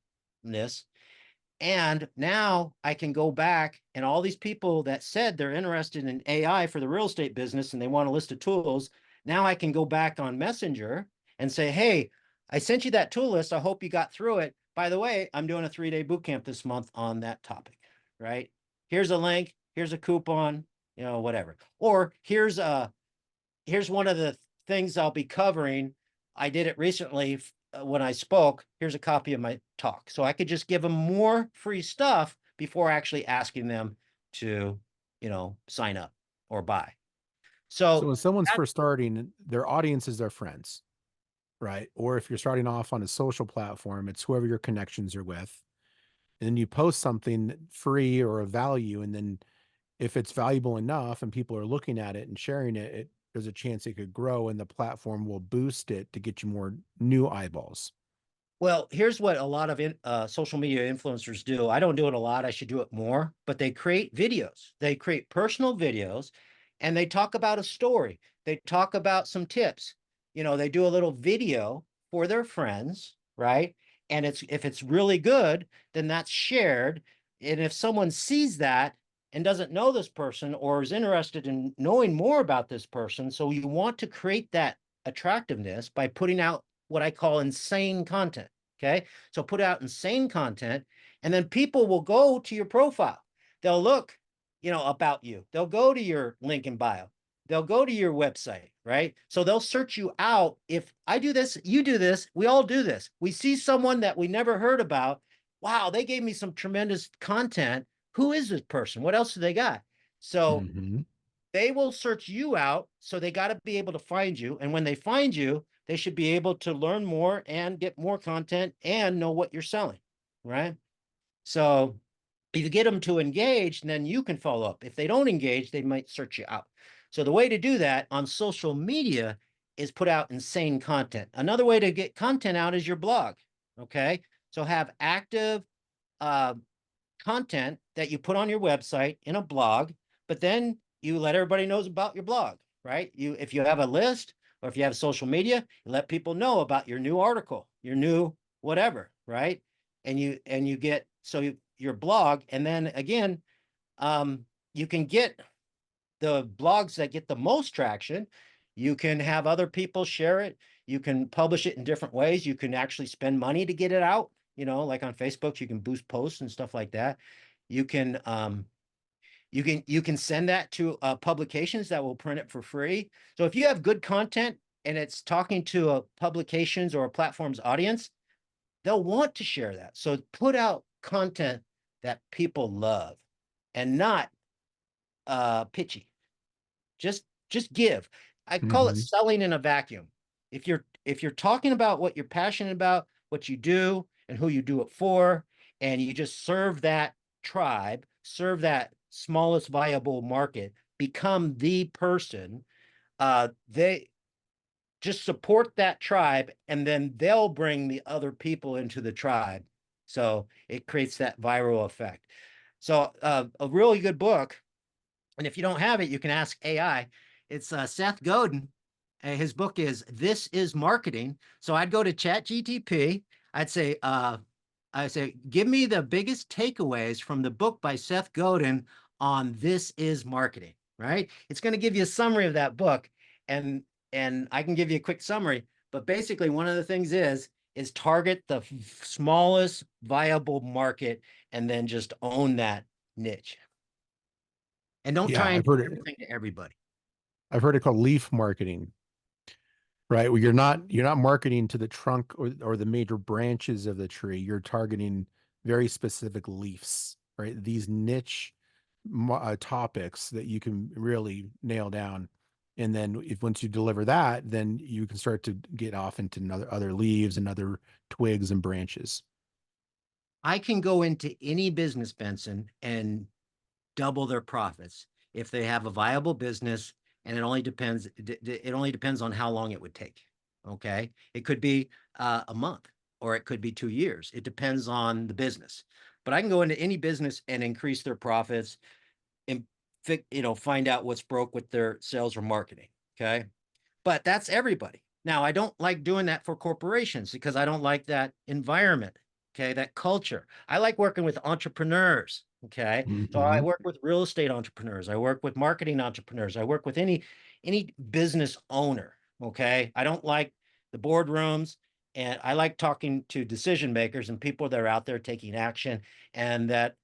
And now I can go back, and all these people that said they're interested in AI for the real estate business and they want a list of tools, now I can go back on Messenger and say, hey, I sent you that tool list. I hope you got through it. By the way, I'm doing a 3-day boot camp this month on that topic, right? Here's a link, here's a coupon, whatever. Or here's one of the things I'll be covering. I did it recently when I spoke. Here's a copy of my talk. So I could just give them more free stuff before actually asking them to, sign up or buy. So So when someone's that, first starting, their audience is their friends, right? Or if you're starting off on a social platform, it's whoever your connections are with. And then you post something free or a value, and then if it's valuable enough and people are looking at it and sharing it, there's a chance it could grow, and the platform will boost it to get you more new eyeballs. well, here's what a lot of social media influencers do. I don't do it a lot. I should do it more, but they create videos. They create personal videos, and they talk about a story. They talk about some tips. They do a little video for their friends, right? And if it's really good, then that's shared. And if someone sees that and doesn't know this person or is interested in knowing more about this person, so you want to create that attractiveness by putting out what I call insane content. Okay. So put out insane content, and then people will go to your profile. They'll look, about you. They'll go to your link in bio. They'll go to your website, right? So they'll search you out. If I do this, you do this, we all do this. We see someone that we never heard about. Wow, they gave me some tremendous content. Who is this person? What else do they got? So Mm-hmm. they will search you out. So they got to be able to find you. And when they find you, they should be able to learn more and get more content and know what you're selling, right? So if you get them to engage, then you can follow up. If they don't engage, they might search you out. So the way to do that on social media is put out insane content. Another way to get content out is your blog. Okay. So have active uh, content that you put on your website in a blog, but then you let everybody knows about your blog, right? If you have a list or if you have social media, you let people know about your new article, your new whatever, right? And you get your blog, and then again, you can get the blogs that get the most traction. You can have other people share it. You can publish it in different ways. You can actually spend money to get it out. Like on Facebook, you can boost posts and stuff like that. You can send that to publications that will print it for free. So if you have good content and it's talking to a publications or a platform's audience, they'll want to share that. So put out content that people love, and not pitchy. Just give. I call it Mm-hmm. selling in a vacuum. If you're talking about what you're passionate about, what you do and who you do it for, and you just serve that tribe, serve that smallest viable market, become the person, they just support that tribe, and then they'll bring the other people into the tribe. So it creates that viral effect. So a really good book, and if you don't have it, you can ask AI. It's Seth Godin. His book is This is Marketing. So I'd go to ChatGPT. I'd say, give me the biggest takeaways from the book by Seth Godin on This is Marketing, right? It's going to give you a summary of that book. And I can give you a quick summary, but basically one of the things is target the smallest viable market and then just own that niche. And don't Yeah, try and I've do heard it. everything to everybody. I've heard it called leaf marketing, right? Where you're not marketing to the trunk or the major branches of the tree. You're targeting very specific leaves, right? These niche topics that you can really nail down. And then if once you deliver that, then you can start to get off into other leaves and other twigs and branches. I can go into any business, Benson, and double their profits if they have a viable business, and it only depends on how long it would take. Okay, it could be a month, or it could be 2 years. It depends on the business. But I can go into any business and increase their profits and find out what's broke with their sales or marketing. Okay, but that's everybody. Now, I don't like doing that for corporations because I don't like that environment. Okay, that culture. I like working with entrepreneurs. Okay, so I Mm-hmm. work with real estate entrepreneurs. I work with marketing entrepreneurs. I work with any business owner. Okay, I don't like the boardrooms, and I like talking to decision makers and people that are out there taking action and that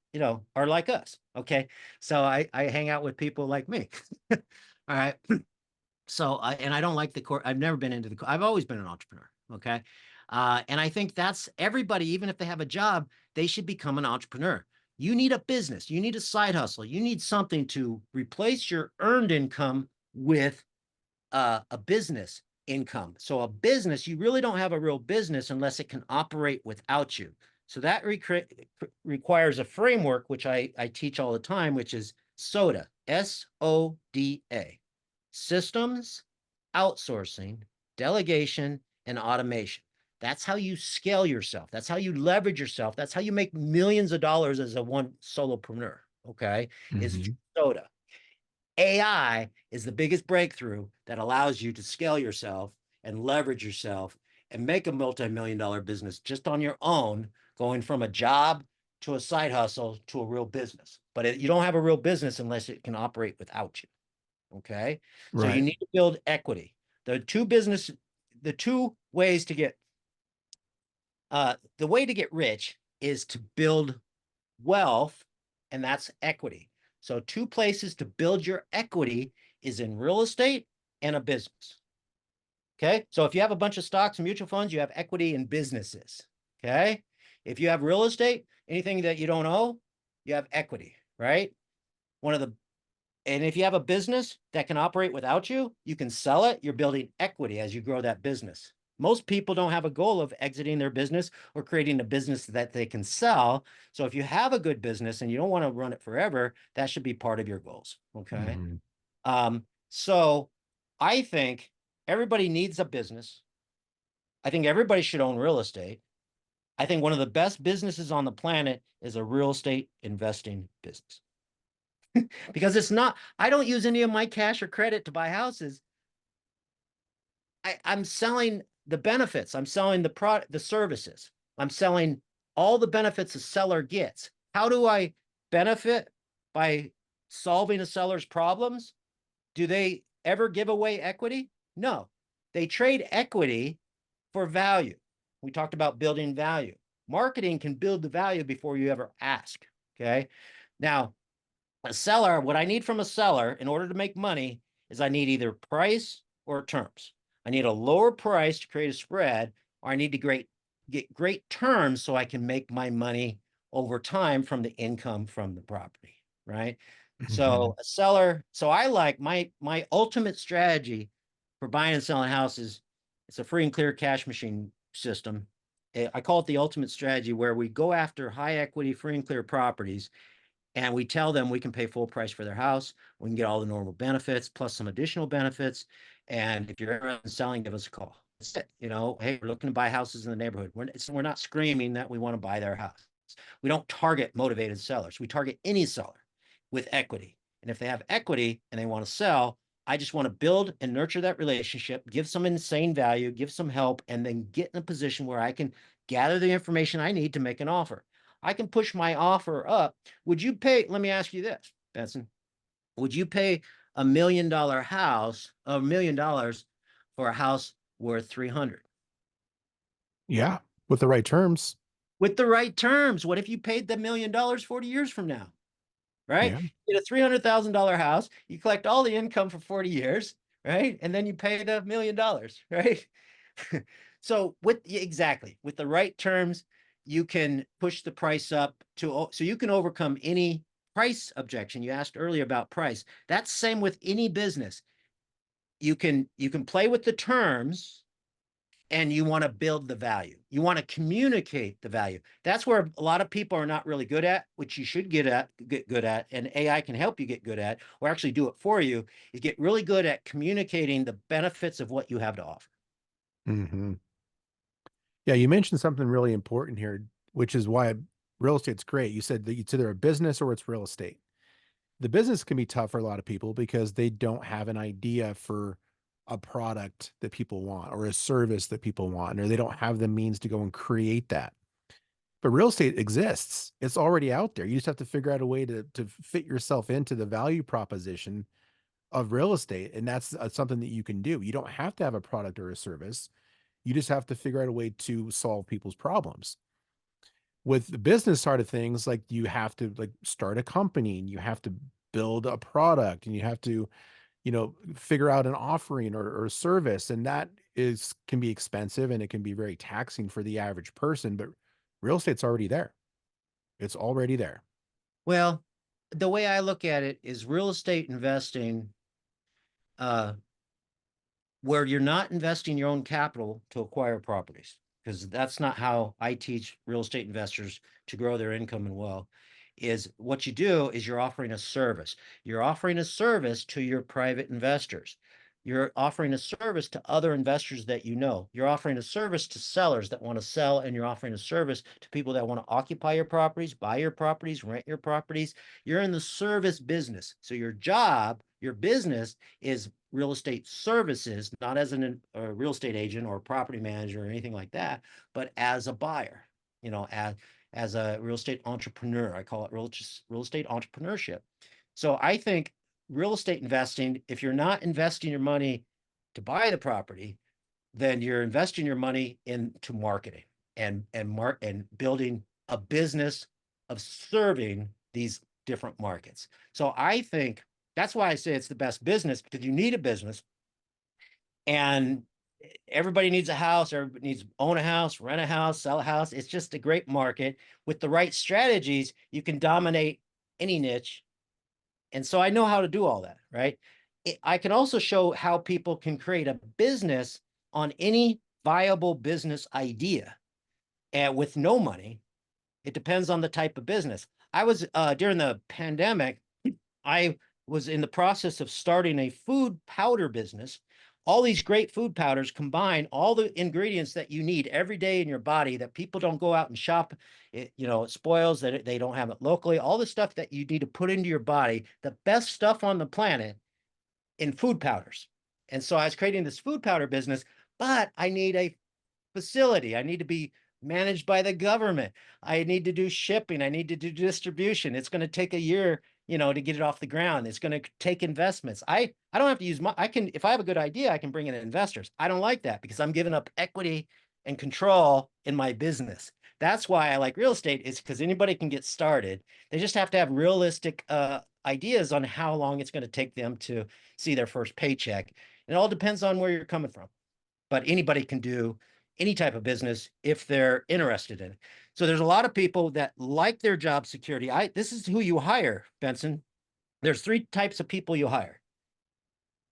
are like us. Okay, so I hang out with people like me. All right. So I don't like I've never been into I've always been an entrepreneur. Okay. And I think that's everybody, even if they have a job, they should become an entrepreneur. You need a business, you need a side hustle, you need something to replace your earned income with a business income. So a business, you really don't have a real business unless it can operate without you. So that requires a framework, which I teach all the time, which is SODA, SODA. Systems, outsourcing, delegation, and automation. That's how you scale yourself. That's how you leverage yourself. That's how you make millions of dollars as a one solopreneur. Okay. Is Mm-hmm. SODA. AI is the biggest breakthrough that allows you to scale yourself and leverage yourself and make a multi-million-dollar business just on your own, going from a job to a side hustle to a real business. But you don't have a real business unless it can operate without you. Okay. So you Right. need to build equity. The two ways to get, the way to get rich is to build wealth, and that's equity. So two places to build your equity is in real estate and a business. Okay. So if you have a bunch of stocks and mutual funds, you have equity in businesses. Okay. If you have real estate, anything that you don't owe, you have equity, right? And if you have a business that can operate without you, you can sell it. You're building equity as you grow that business. Most people don't have a goal of exiting their business or creating a business that they can sell. So if you have a good business and you don't want to run it forever, that should be part of your goals. Okay. Mm-hmm. So I think everybody needs a business. I think everybody should own real estate. I think one of the best businesses on the planet is a real estate investing business. Because I don't use any of my cash or credit to buy houses. I'm selling the benefits. I'm selling the services. I'm selling all the benefits a seller gets. How do I benefit by solving a seller's problems? Do they ever give away equity? No, they trade equity for value. We talked about building value. Marketing can build the value before you ever ask. Okay. Now, what I need from a seller in order to make money is I need either price or terms. I need a lower price to create a spread, or I need to get great terms so I can make my money over time from the income from the property, right? Mm-hmm. So I like my ultimate strategy for buying and selling houses. It's a free and clear cash machine system. I call it the ultimate strategy, where we go after high equity, free and clear properties, and we tell them we can pay full price for their house. We can get all the normal benefits plus some additional benefits. And if you're ever selling, give us a call. That's it. Hey, we're looking to buy houses in the neighborhood. We're not screaming that we want to buy their house. We don't target motivated sellers. We target any seller with equity. And if they have equity and they want to sell, I just want to build and nurture that relationship, give some insane value, give some help, and then get in a position where I can gather the information I need to make an offer. I can push my offer up. Would you pay? Let me ask you this, Benson. Would you pay $1 million house, $1 million for a house worth 300? Yeah, with the right terms. With the right terms. What if you paid the $1 million 40 years from now? Right? Yeah. You get a $300,000 house, you collect all the income for 40 years, right? And then you pay the $1 million, right? So with the right terms, you can push the price up so you can overcome any price objection. You asked earlier about price. That's same with any business. You can play with the terms, and you want to build the value. You want to communicate the value. That's where a lot of people are not really good at, which you should get good at, and AI can help you get good at, or actually do it for you, is get really good at communicating the benefits of what you have to offer. Mm-hmm. Yeah, you mentioned something really important here, which is why real estate's great. You said that it's either a business or it's real estate. The business can be tough for a lot of people because they don't have an idea for a product that people want or a service that people want, or they don't have the means to go and create that. But real estate exists. It's already out there. You just have to figure out a way to fit yourself into the value proposition of real estate. And that's something that you can do. You don't have to have a product or a service. You just have to figure out a way to solve people's problems. With the business side of things, like you have to like start a company and you have to build a product and you have to, figure out an offering or service. And that can be expensive and it can be very taxing for the average person, but real estate's already there. It's already there. Well, the way I look at it is real estate investing, where you're not investing your own capital to acquire properties, because that's not how I teach real estate investors to grow their income and wealth. Is what you do is you're offering a service. You're offering a service to your private investors. You're offering a service to other investors that you know. You're offering a service to sellers that want to sell, and you're offering a service to people that want to occupy your properties, buy your properties, rent your properties. You're in the service business. So your job, your business is real estate services, not as a real estate agent or property manager or anything like that, but as a buyer, as a real estate entrepreneur. I call it real estate entrepreneurship. So I think real estate investing, if you're not investing your money to buy the property, then you're investing your money into marketing and building a business of serving these different markets. So I think that's why I say it's the best business, because you need a business, and everybody needs a house. Everybody needs to own a house, rent a house, sell a house. It's just a great market. With the right strategies, you can dominate any niche. And so I know how to do all that, right? I can also show how people can create a business on any viable business idea, and with no money. It depends on the type of business. I was during the pandemic, I was in the process of starting a food powder business. All these great food powders combine all the ingredients that you need every day in your body that people don't go out and shop. It spoils, that they don't have it locally. All the stuff that you need to put into your body, the best stuff on the planet in food powders. And so I was creating this food powder business, but I need a facility. I need to be managed by the government. I need to do shipping. I need to do distribution. It's going to take a year, to get it off the ground. It's going to take investments. I don't have to use if I have a good idea, I can bring in investors. I don't like that because I'm giving up equity and control in my business. That's why I like real estate, is because anybody can get started. They just have to have realistic ideas on how long it's going to take them to see their first paycheck. It all depends on where you're coming from. But anybody can do any type of business if they're interested in it. So there's a lot of people that like their job security. This is who you hire, Benson. There's 3 types of people you hire: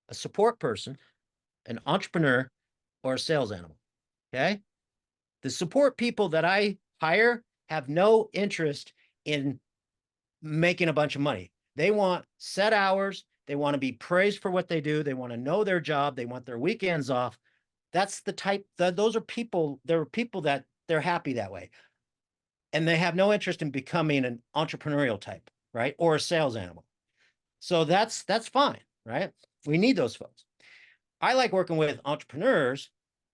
a support person, an entrepreneur, or a sales animal. Okay. The support people that I hire have no interest in making a bunch of money. They want set hours. They want to be praised for what they do. They want to know their job. They want their weekends off. That's the type that those are people. There are people that they're happy that way. And they have no interest in becoming an entrepreneurial type, right? Or a sales animal. So that's fine, right? We need those folks. I like working with entrepreneurs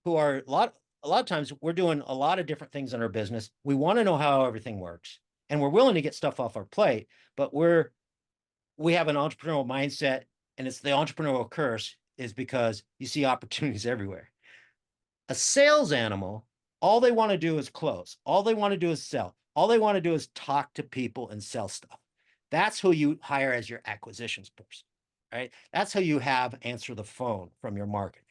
who are a lot of times we're doing a lot of different things in our business. We want to know how everything works and we're willing to get stuff off our plate, but we have an entrepreneurial mindset, and it's the entrepreneurial curse is because you see opportunities everywhere. A sales animal, all they want to do is close. All they want to do is sell. All they want to do is talk to people and sell stuff. That's who you hire as your acquisitions person, right? That's who you have answer the phone from your marketing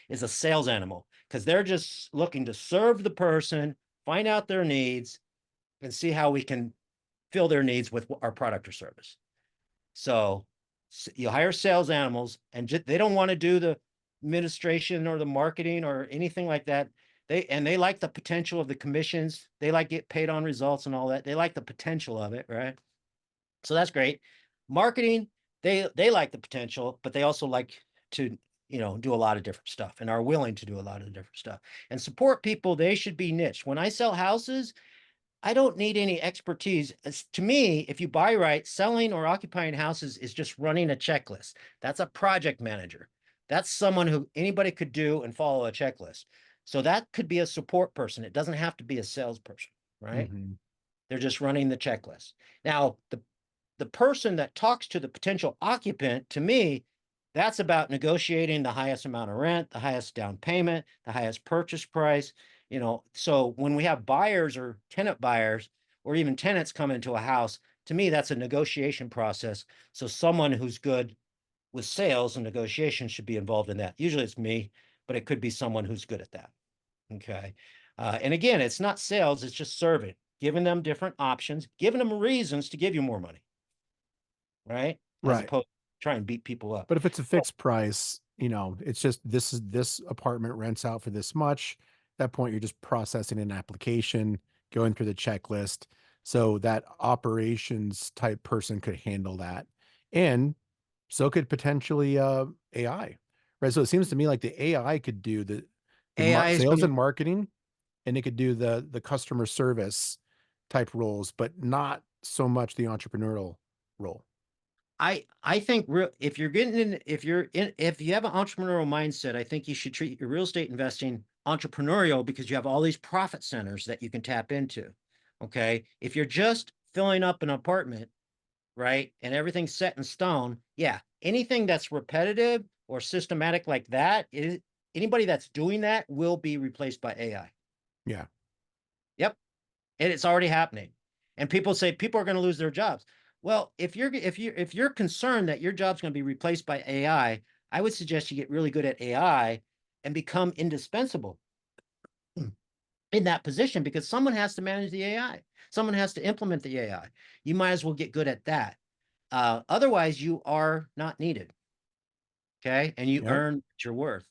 is a sales animal because they're just looking to serve the person, find out their needs, and see how we can fill their needs with our product or service. So you hire sales animals and they don't want to do the administration or the marketing or anything like that. They like the potential of the commissions. They like get paid on results and all that. They like the potential of it, right? So that's great. Marketing, they like the potential, but they also like to, do a lot of different stuff and are willing to do a lot of different stuff. And support people, they should be niche. When I sell houses, I don't need any expertise. To me, if you buy right, selling or occupying houses is just running a checklist. That's a project manager. That's someone who anybody could do and follow a checklist. So that could be a support person. It doesn't have to be a salesperson, right? Mm-hmm. They're just running the checklist. Now, the person that talks to the potential occupant, to me, that's about negotiating the highest amount of rent, the highest down payment, the highest purchase price. So when we have buyers or tenant buyers, or even tenants come into a house, to me, that's a negotiation process. So someone who's good with sales and negotiation should be involved in that. Usually it's me, but it could be someone who's good at that. Okay. And again, it's not sales, it's just serving, giving them different options, giving them reasons to give you more money. Right. As Right. opposed to try and beat people up. But if it's a fixed price, it's just this apartment rents out for this much. At that point, you're just processing an application, going through the checklist. So that operations type person could handle that. And so could potentially AI. Right. So it seems to me like the AI could do the AI is sales going and marketing, and it could do the customer service type roles, but not so much the entrepreneurial role. I think if you're getting in, if you have an entrepreneurial mindset, I think you should treat your real estate investing entrepreneurial because you have all these profit centers that you can tap into. Okay. If you're just filling up an apartment, right, and everything's set in stone, yeah, anything that's repetitive or systematic like that is anybody that's doing that will be replaced by AI. Yeah. Yep. And it's already happening. And people say people are going to lose their jobs. Well, if you're concerned that your job's going to be replaced by AI, I would suggest you get really good at AI and become indispensable in that position because someone has to manage the AI. Someone has to implement the AI. You might as well get good at that. Otherwise, you are not needed. Okay. And you Yep. earn what you're worth.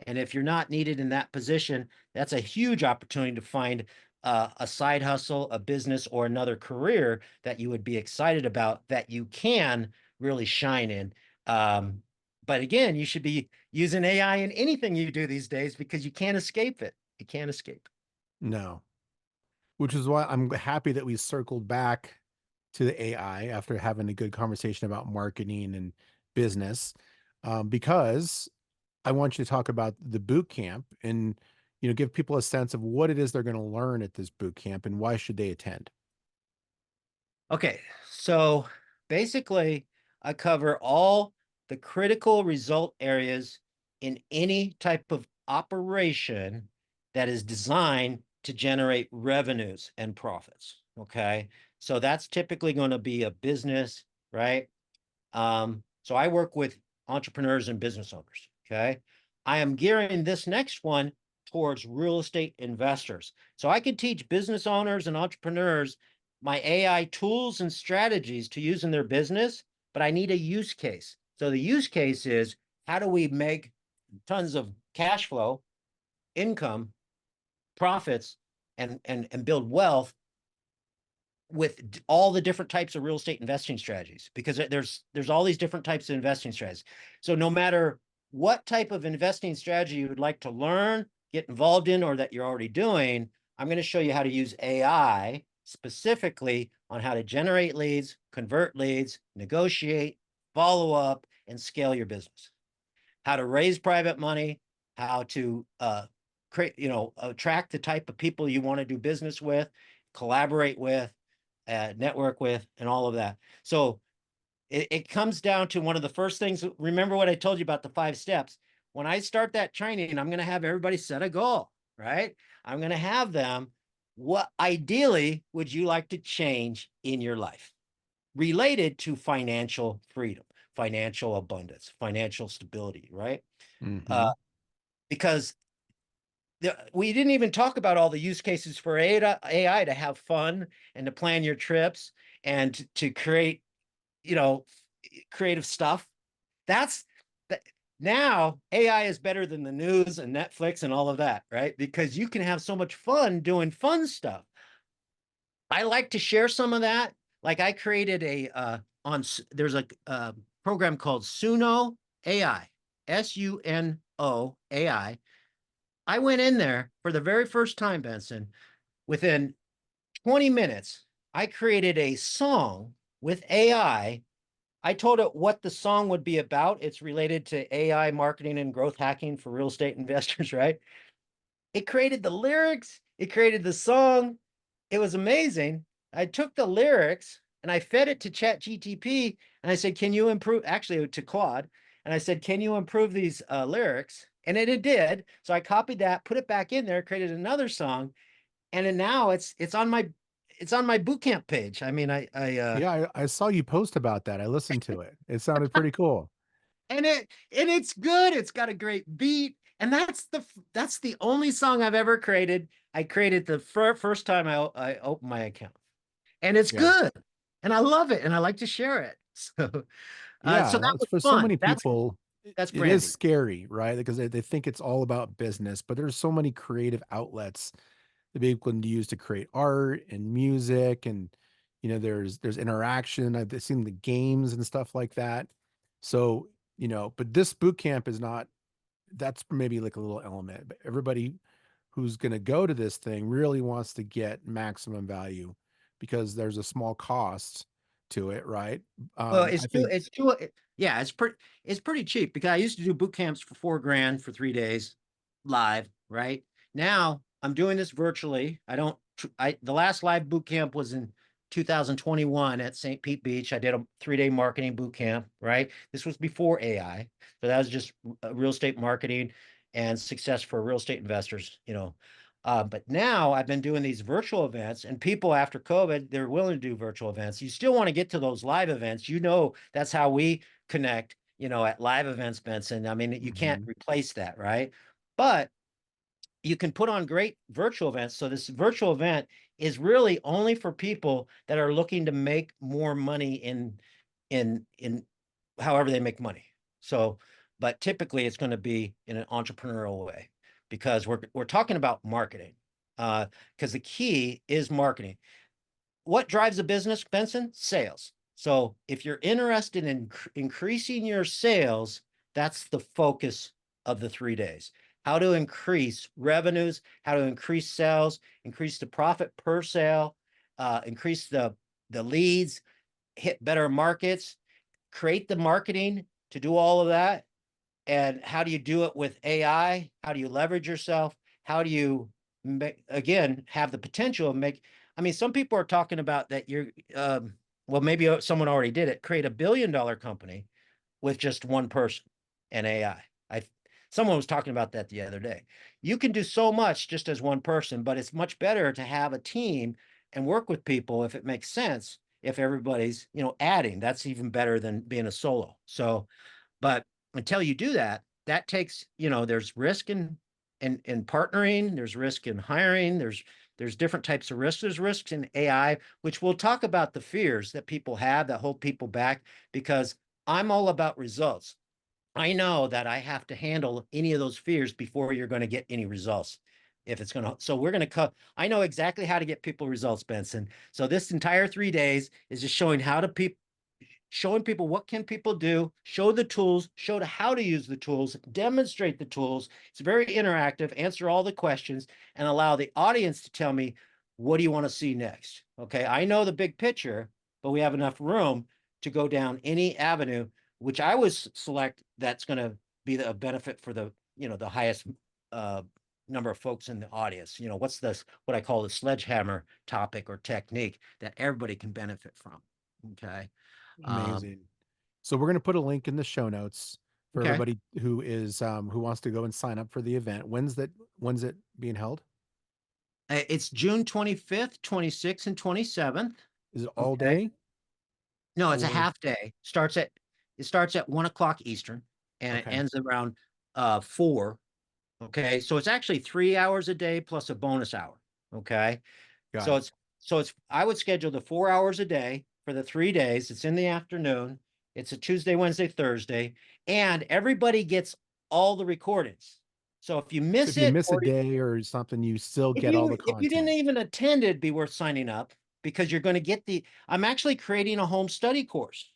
And if you're not needed in that position, that's a huge opportunity to find a side hustle, a business, or another career that you would be excited about that you can really shine in. But again, you should be using AI in anything you do these days because you can't escape it. You can't escape. No. Which is why I'm happy that we circled back to the AI after having a good conversation about marketing and business, because I want you to talk about the boot camp and give people a sense of what it is they're going to learn at this boot camp and why should they attend. Okay, so basically, I cover all the critical result areas in any type of operation that is designed to generate revenues and profits. Okay, so that's typically going to be a business, right? So I work with entrepreneurs and business owners. Okay, I am gearing this next one towards real estate investors. So I can teach business owners and entrepreneurs my AI tools and strategies to use in their business, but I need a use case. So the use case is how do we make tons of cash flow, income, profits, and build wealth with all the different types of real estate investing strategies, because there's all these different types of investing strategies. So no matter what type of investing strategy you would like to learn, get involved in, or that you're already doing, I'm going to show you how to use AI specifically on how to generate leads, convert leads, negotiate, follow up, and scale your business. How to raise private money, how to create, attract the type of people you want to do business with, collaborate with, network with, and all of that. So it comes down to one of the first things. Remember what I told you about the 5 steps. When I start that training, I'm going to have everybody set a goal, right? I'm going to have them, what ideally would you like to change in your life related to financial freedom, financial abundance, financial stability, right? Mm-hmm. Because we didn't even talk about all the use cases for AI to have fun and to plan your trips and to create, creative stuff. That's now AI is better than the news and Netflix and all of that, right? Because you can have so much fun doing fun stuff. I like to share some of that. Like I created there's a program called Suno AI, Suno AI. I went in there for the very first time, Benson. Within 20 minutes, I created a song with AI. I told it what the song would be about. It's related to AI marketing and growth hacking for real estate investors, right? It created the lyrics, it created the song. It was amazing. I took the lyrics and I fed it to ChatGPT and I said, can you improve, actually to Claude, and I said, can you improve these lyrics? And it did. So I copied that, put it back in there, created another song, and then now it's on my bootcamp page. I mean, Yeah, I saw you post about that. I listened to it. It sounded pretty cool. and it's good. It's got a great beat, and that's the only song I've ever created. I created the first time I opened my account, and it's Yeah. good, and I love it, and I like to share it. So Yeah, that was for so fun. many people, That's it is branding. scary, right? Because they think it's all about business, but there's so many creative outlets that people can use to create art and music, and there's interaction. I've seen the games and stuff like that. So, but this boot camp is not, that's maybe like a little element, but everybody who's going to go to this thing really wants to get maximum value because there's a small cost to it, right? Well, I it's too, think, it's too, yeah, it's pretty cheap because I used to do boot camps for $4,000 for 3 days live, right? Now I'm doing this virtually. The last live boot camp was in 2021 at St. Pete Beach. I did a 3-day marketing boot camp, right? This was before AI. So that was just real estate marketing and success for real estate investors. But now I've been doing these virtual events, and people after COVID, they're willing to do virtual events. You still want to get to those live events. That's how we connect, at live events, Benson. I mean, you can't Mhm. replace that, right? But you can put on great virtual events. So this virtual event is really only for people that are looking to make more money in however they make money. So, but typically it's going to be in an entrepreneurial way because we're talking about marketing. Because the key is marketing. What drives a business, Benson? Sales. So if you're interested in increasing your sales, that's the focus of the 3 days. How to increase revenues, how to increase sales, increase the profit per sale, increase the leads, hit better markets, create the marketing to do all of that. And how do you do it with AI? How do you leverage yourself? How do you again have the potential of I mean, some people are talking about that well, maybe someone already did it, create $1 billion company with just one person and AI. Someone was talking about that the other day. You can do so much just as one person, but it's much better to have a team and work with people if it makes sense. If everybody's, adding, that's even better than being a solo. So, but until you do that, that takes, there's risk in partnering, there's risk in hiring, there's different types of risks. There's risks in AI, which we'll talk about the fears that people have that hold people back, because I'm all about results. I know that I have to handle any of those fears before you're going to get any results. if it's going to, so we're going to cut. I know exactly how to get people results, Benson. So this entire 3 days is just showing showing people what can people do, show the tools, show how to use the tools, demonstrate the tools. It's very interactive, answer all the questions, and allow the audience to tell me, what do you want to see next? Okay, I know the big picture, but we have enough room to go down any avenue, which I would select that's going to be a benefit for the, the highest number of folks in the audience. What's this, what I call the sledgehammer topic or technique that everybody can benefit from. Okay. Amazing. So we're going to put a link in the show notes for Okay. everybody who is who wants to go and sign up for the event. When's it being held? It's June 25th, 26th, and 27th. Is it all Okay. day? No, it's a Or half day. It starts at 1 o'clock Eastern and it okay. ends around 4. Okay. So it's actually 3 hours a day plus a bonus hour. Okay. Got So it. it's I would schedule the 4 hours a day for the 3 days. It's in the afternoon. It's a Tuesday, Wednesday, Thursday, and everybody gets all the recordings. So if you So miss if you it, miss a or day or something, you still if get all you the if you didn't content. even attend, it'd be worth signing up because you're going to get I'm actually creating a home study course.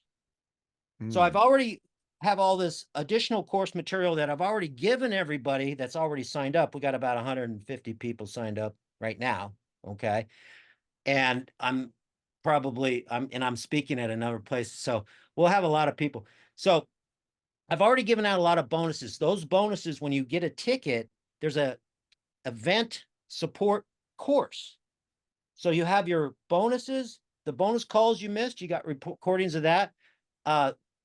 So I've Mm. already have all this additional course material that I've already given everybody that's already signed up. We got about 150 people signed up right now. Okay. And I'm speaking at another place. So we'll have a lot of people. So I've already given out a lot of bonuses. Those bonuses, when you get a ticket, there's a event support course. So you have your bonuses, the bonus calls you missed, you got recordings of that.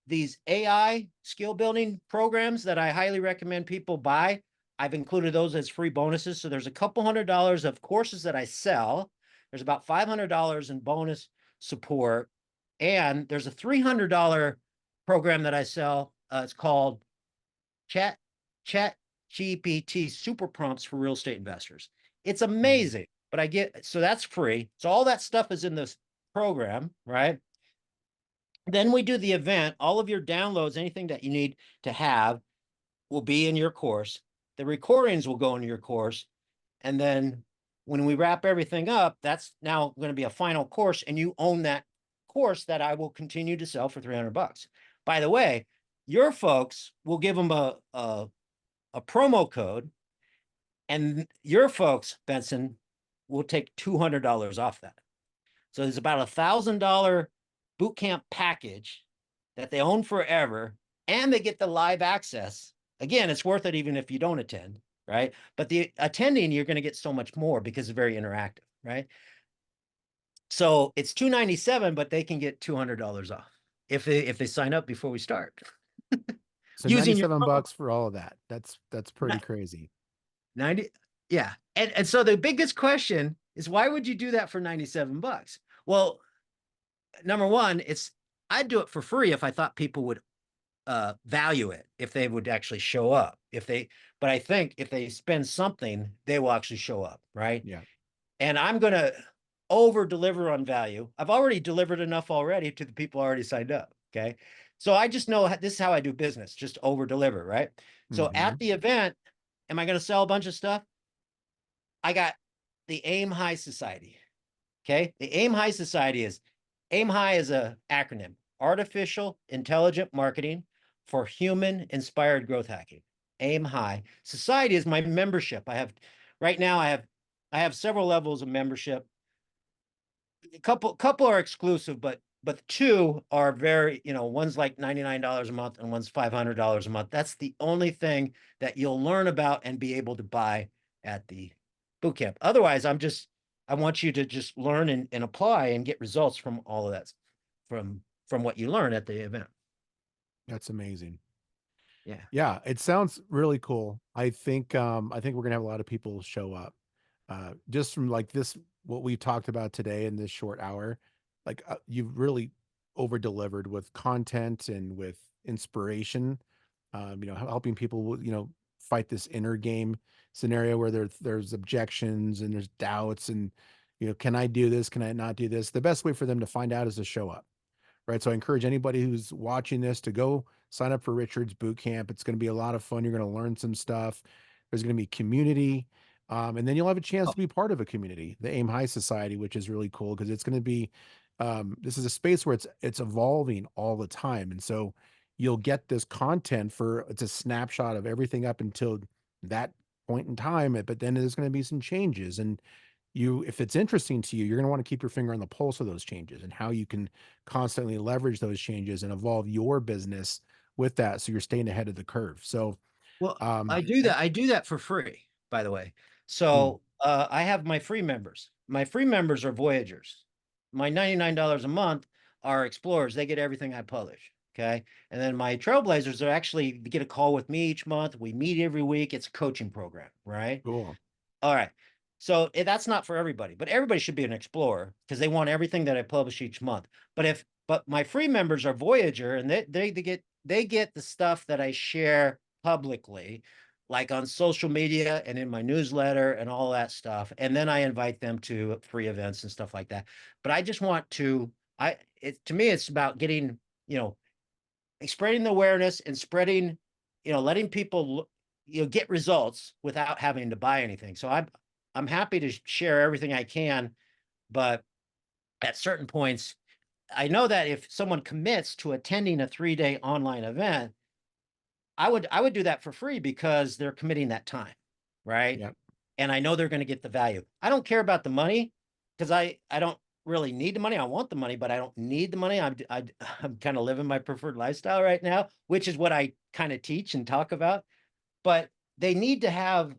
These AI skill building programs that I highly recommend people buy, I've included those as free bonuses. So there's a couple $100 of courses that I sell. There's about $500 in bonus support. And there's a $300 program that I sell. It's called ChatGPT Super Prompts for Real Estate Investors. It's amazing, but so that's free. So all that stuff is in this program, right? Then we do the event. All of your downloads, anything that you need to have, will be in your course. The recordings will go into your course. And then when we wrap everything up, that's now going to be a final course, and you own that course that I will continue to sell for $300. By the way, your folks will give them a promo code, and your folks, Benson, will take $200 off that. So there's about $1,000 boot camp package that they own forever, and they get the live access. Again, it's worth it even if you don't attend, right? But the attending, you're going to get so much more because it's very interactive, right? So it's $297, but they can get $200 off if they sign up before we start. So Using your $97 for all of that. That's pretty crazy. 90, yeah. And so the biggest question is, why would you do that for $97? Well, number one, I'd do it for free if I thought people would value it, if they would actually show up. But I think if they spend something, they will actually show up, right? Yeah. And I'm going to over deliver on value. I've already delivered enough already to the people already signed up. Okay. So I just know this is how I do business, just over deliver, right? So at the event, am I going to sell a bunch of stuff? I got the AIM High Society. Okay. The AIM High Society AIM High is an acronym: Artificial Intelligent Marketing for Human Inspired Growth Hacking. AIM High Society is my membership. Right now I have several levels of membership. A couple are exclusive, but 2 are very, one's like $99 a month and one's $500 a month. That's the only thing that you'll learn about and be able to buy at the bootcamp. Otherwise, I want you to just learn and apply and get results from all of that, from what you learn at the event. That's amazing. Yeah. Yeah, it sounds really cool. I think we're gonna have a lot of people show up. Just from like this, what we talked about today in this short hour, like you've really over delivered with content and with inspiration. Helping people, fight this inner game scenario where there's objections and there's doubts and, can I do this? Can I not do this? The best way for them to find out is to show up. Right. So I encourage anybody who's watching this to go sign up for Richard's boot camp. It's going to be a lot of fun. You're going to learn some stuff. There's going to be community. And then you'll have a chance to be part of a community, the Aim High Society, which is really cool because it's going to be, this is a space where it's evolving all the time. And so you'll get this content it's a snapshot of everything up until that point in time, but then there's going to be some changes. And if it's interesting to you, you're going to want to keep your finger on the pulse of those changes and how you can constantly leverage those changes and evolve your business with that. So you're staying ahead of the curve. So, Well, I do that for free, by the way. So I have my free members. My free members are Voyagers. My $99 a month are Explorers. They get everything I publish. Okay. And then my Trailblazers are actually get a call with me each month. We meet every week. It's a coaching program, right? cool. All right. So that's not for everybody, but everybody should be an Explorer because they want everything that I publish each month. But my free members are Voyager, and they get the stuff that I share publicly, like on social media and in my newsletter and all that stuff. And then I invite them to free events and stuff like that. But I just want to, to me, it's about getting, spreading the awareness and spreading, letting people, get results without having to buy anything. So I'm happy to share everything I can, but at certain points, I know that if someone commits to attending a 3-day online event, I would do that for free because they're committing that time, right? Yep. And I know they're going to get the value. I don't care about the money because I don't really need the money. I want the money, but I don't need the money. I'm kind of living my preferred lifestyle right now, which is what I kind of teach and talk about. But they need to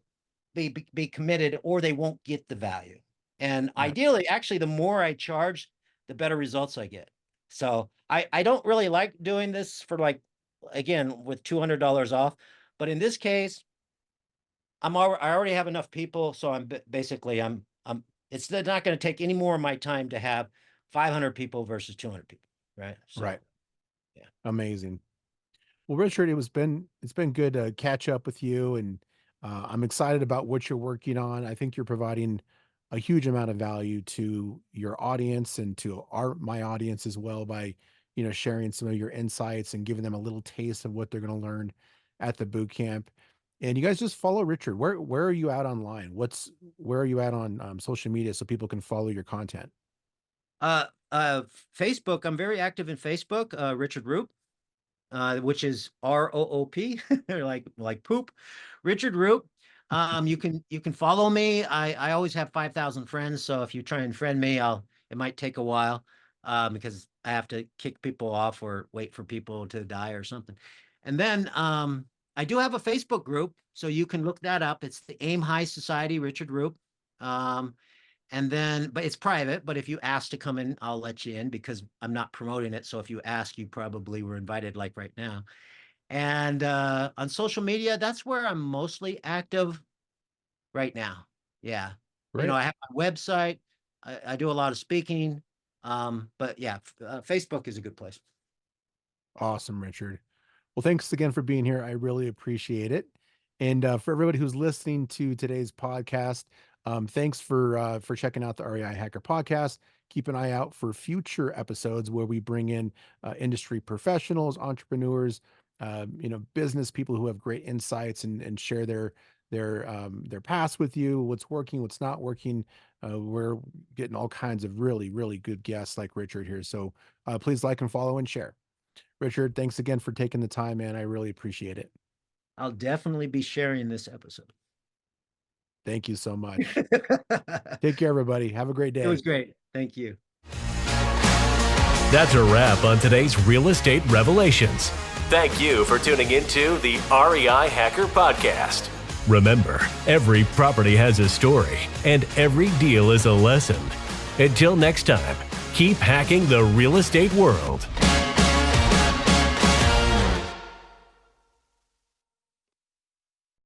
be committed or they won't get the value. And ideally, actually, the more I charge, the better results I get. So I don't really like doing this for again, with $200 off. But in this case, I already have enough people. So it's not going to take any more of my time to have 500 people versus 200 people. Right. So, right. Yeah. Amazing. Well, Richard, it's been good to catch up with you, and I'm excited about what you're working on. I think you're providing a huge amount of value to your audience and to my audience as well by, sharing some of your insights and giving them a little taste of what they're going to learn at the boot camp. And you guys just follow Richard. Where are you at online? Where are you at on social media so people can follow your content? Facebook. I'm very active in Facebook. Richard Roop. Which is ROOP, like poop, Richard Roop. You can follow me. I always have 5,000 friends. So if you try and friend me, it might take a while, because I have to kick people off or wait for people to die or something. And then, I do have a Facebook group, so you can look that up. It's the Aim High Society, Richard Roop. And then, but it's private, but if you ask to come in, I'll let you in because I'm not promoting it. So if you ask, you probably were invited like right now. And on social media, that's where I'm mostly active right now. Yeah. Great. I have my website. I do a lot of speaking. But yeah, Facebook is a good place. Awesome, Richard. Well, thanks again for being here. I really appreciate it. And for everybody who's listening to today's podcast, thanks for checking out the REI Hacker Podcast. Keep an eye out for future episodes where we bring in industry professionals, entrepreneurs, business people who have great insights and share their past with you, what's working, what's not working. We're getting all kinds of really, really good guests like Richard here. So please like and follow and share. Richard, thanks again for taking the time, man. I really appreciate it. I'll definitely be sharing this episode. Thank you so much. Take care, everybody. Have a great day. It was great. Thank you. That's a wrap on today's Real Estate Revelations. Thank you for tuning into the REI Hacker Podcast. Remember, every property has a story, and every deal is a lesson. Until next time, keep hacking the real estate world.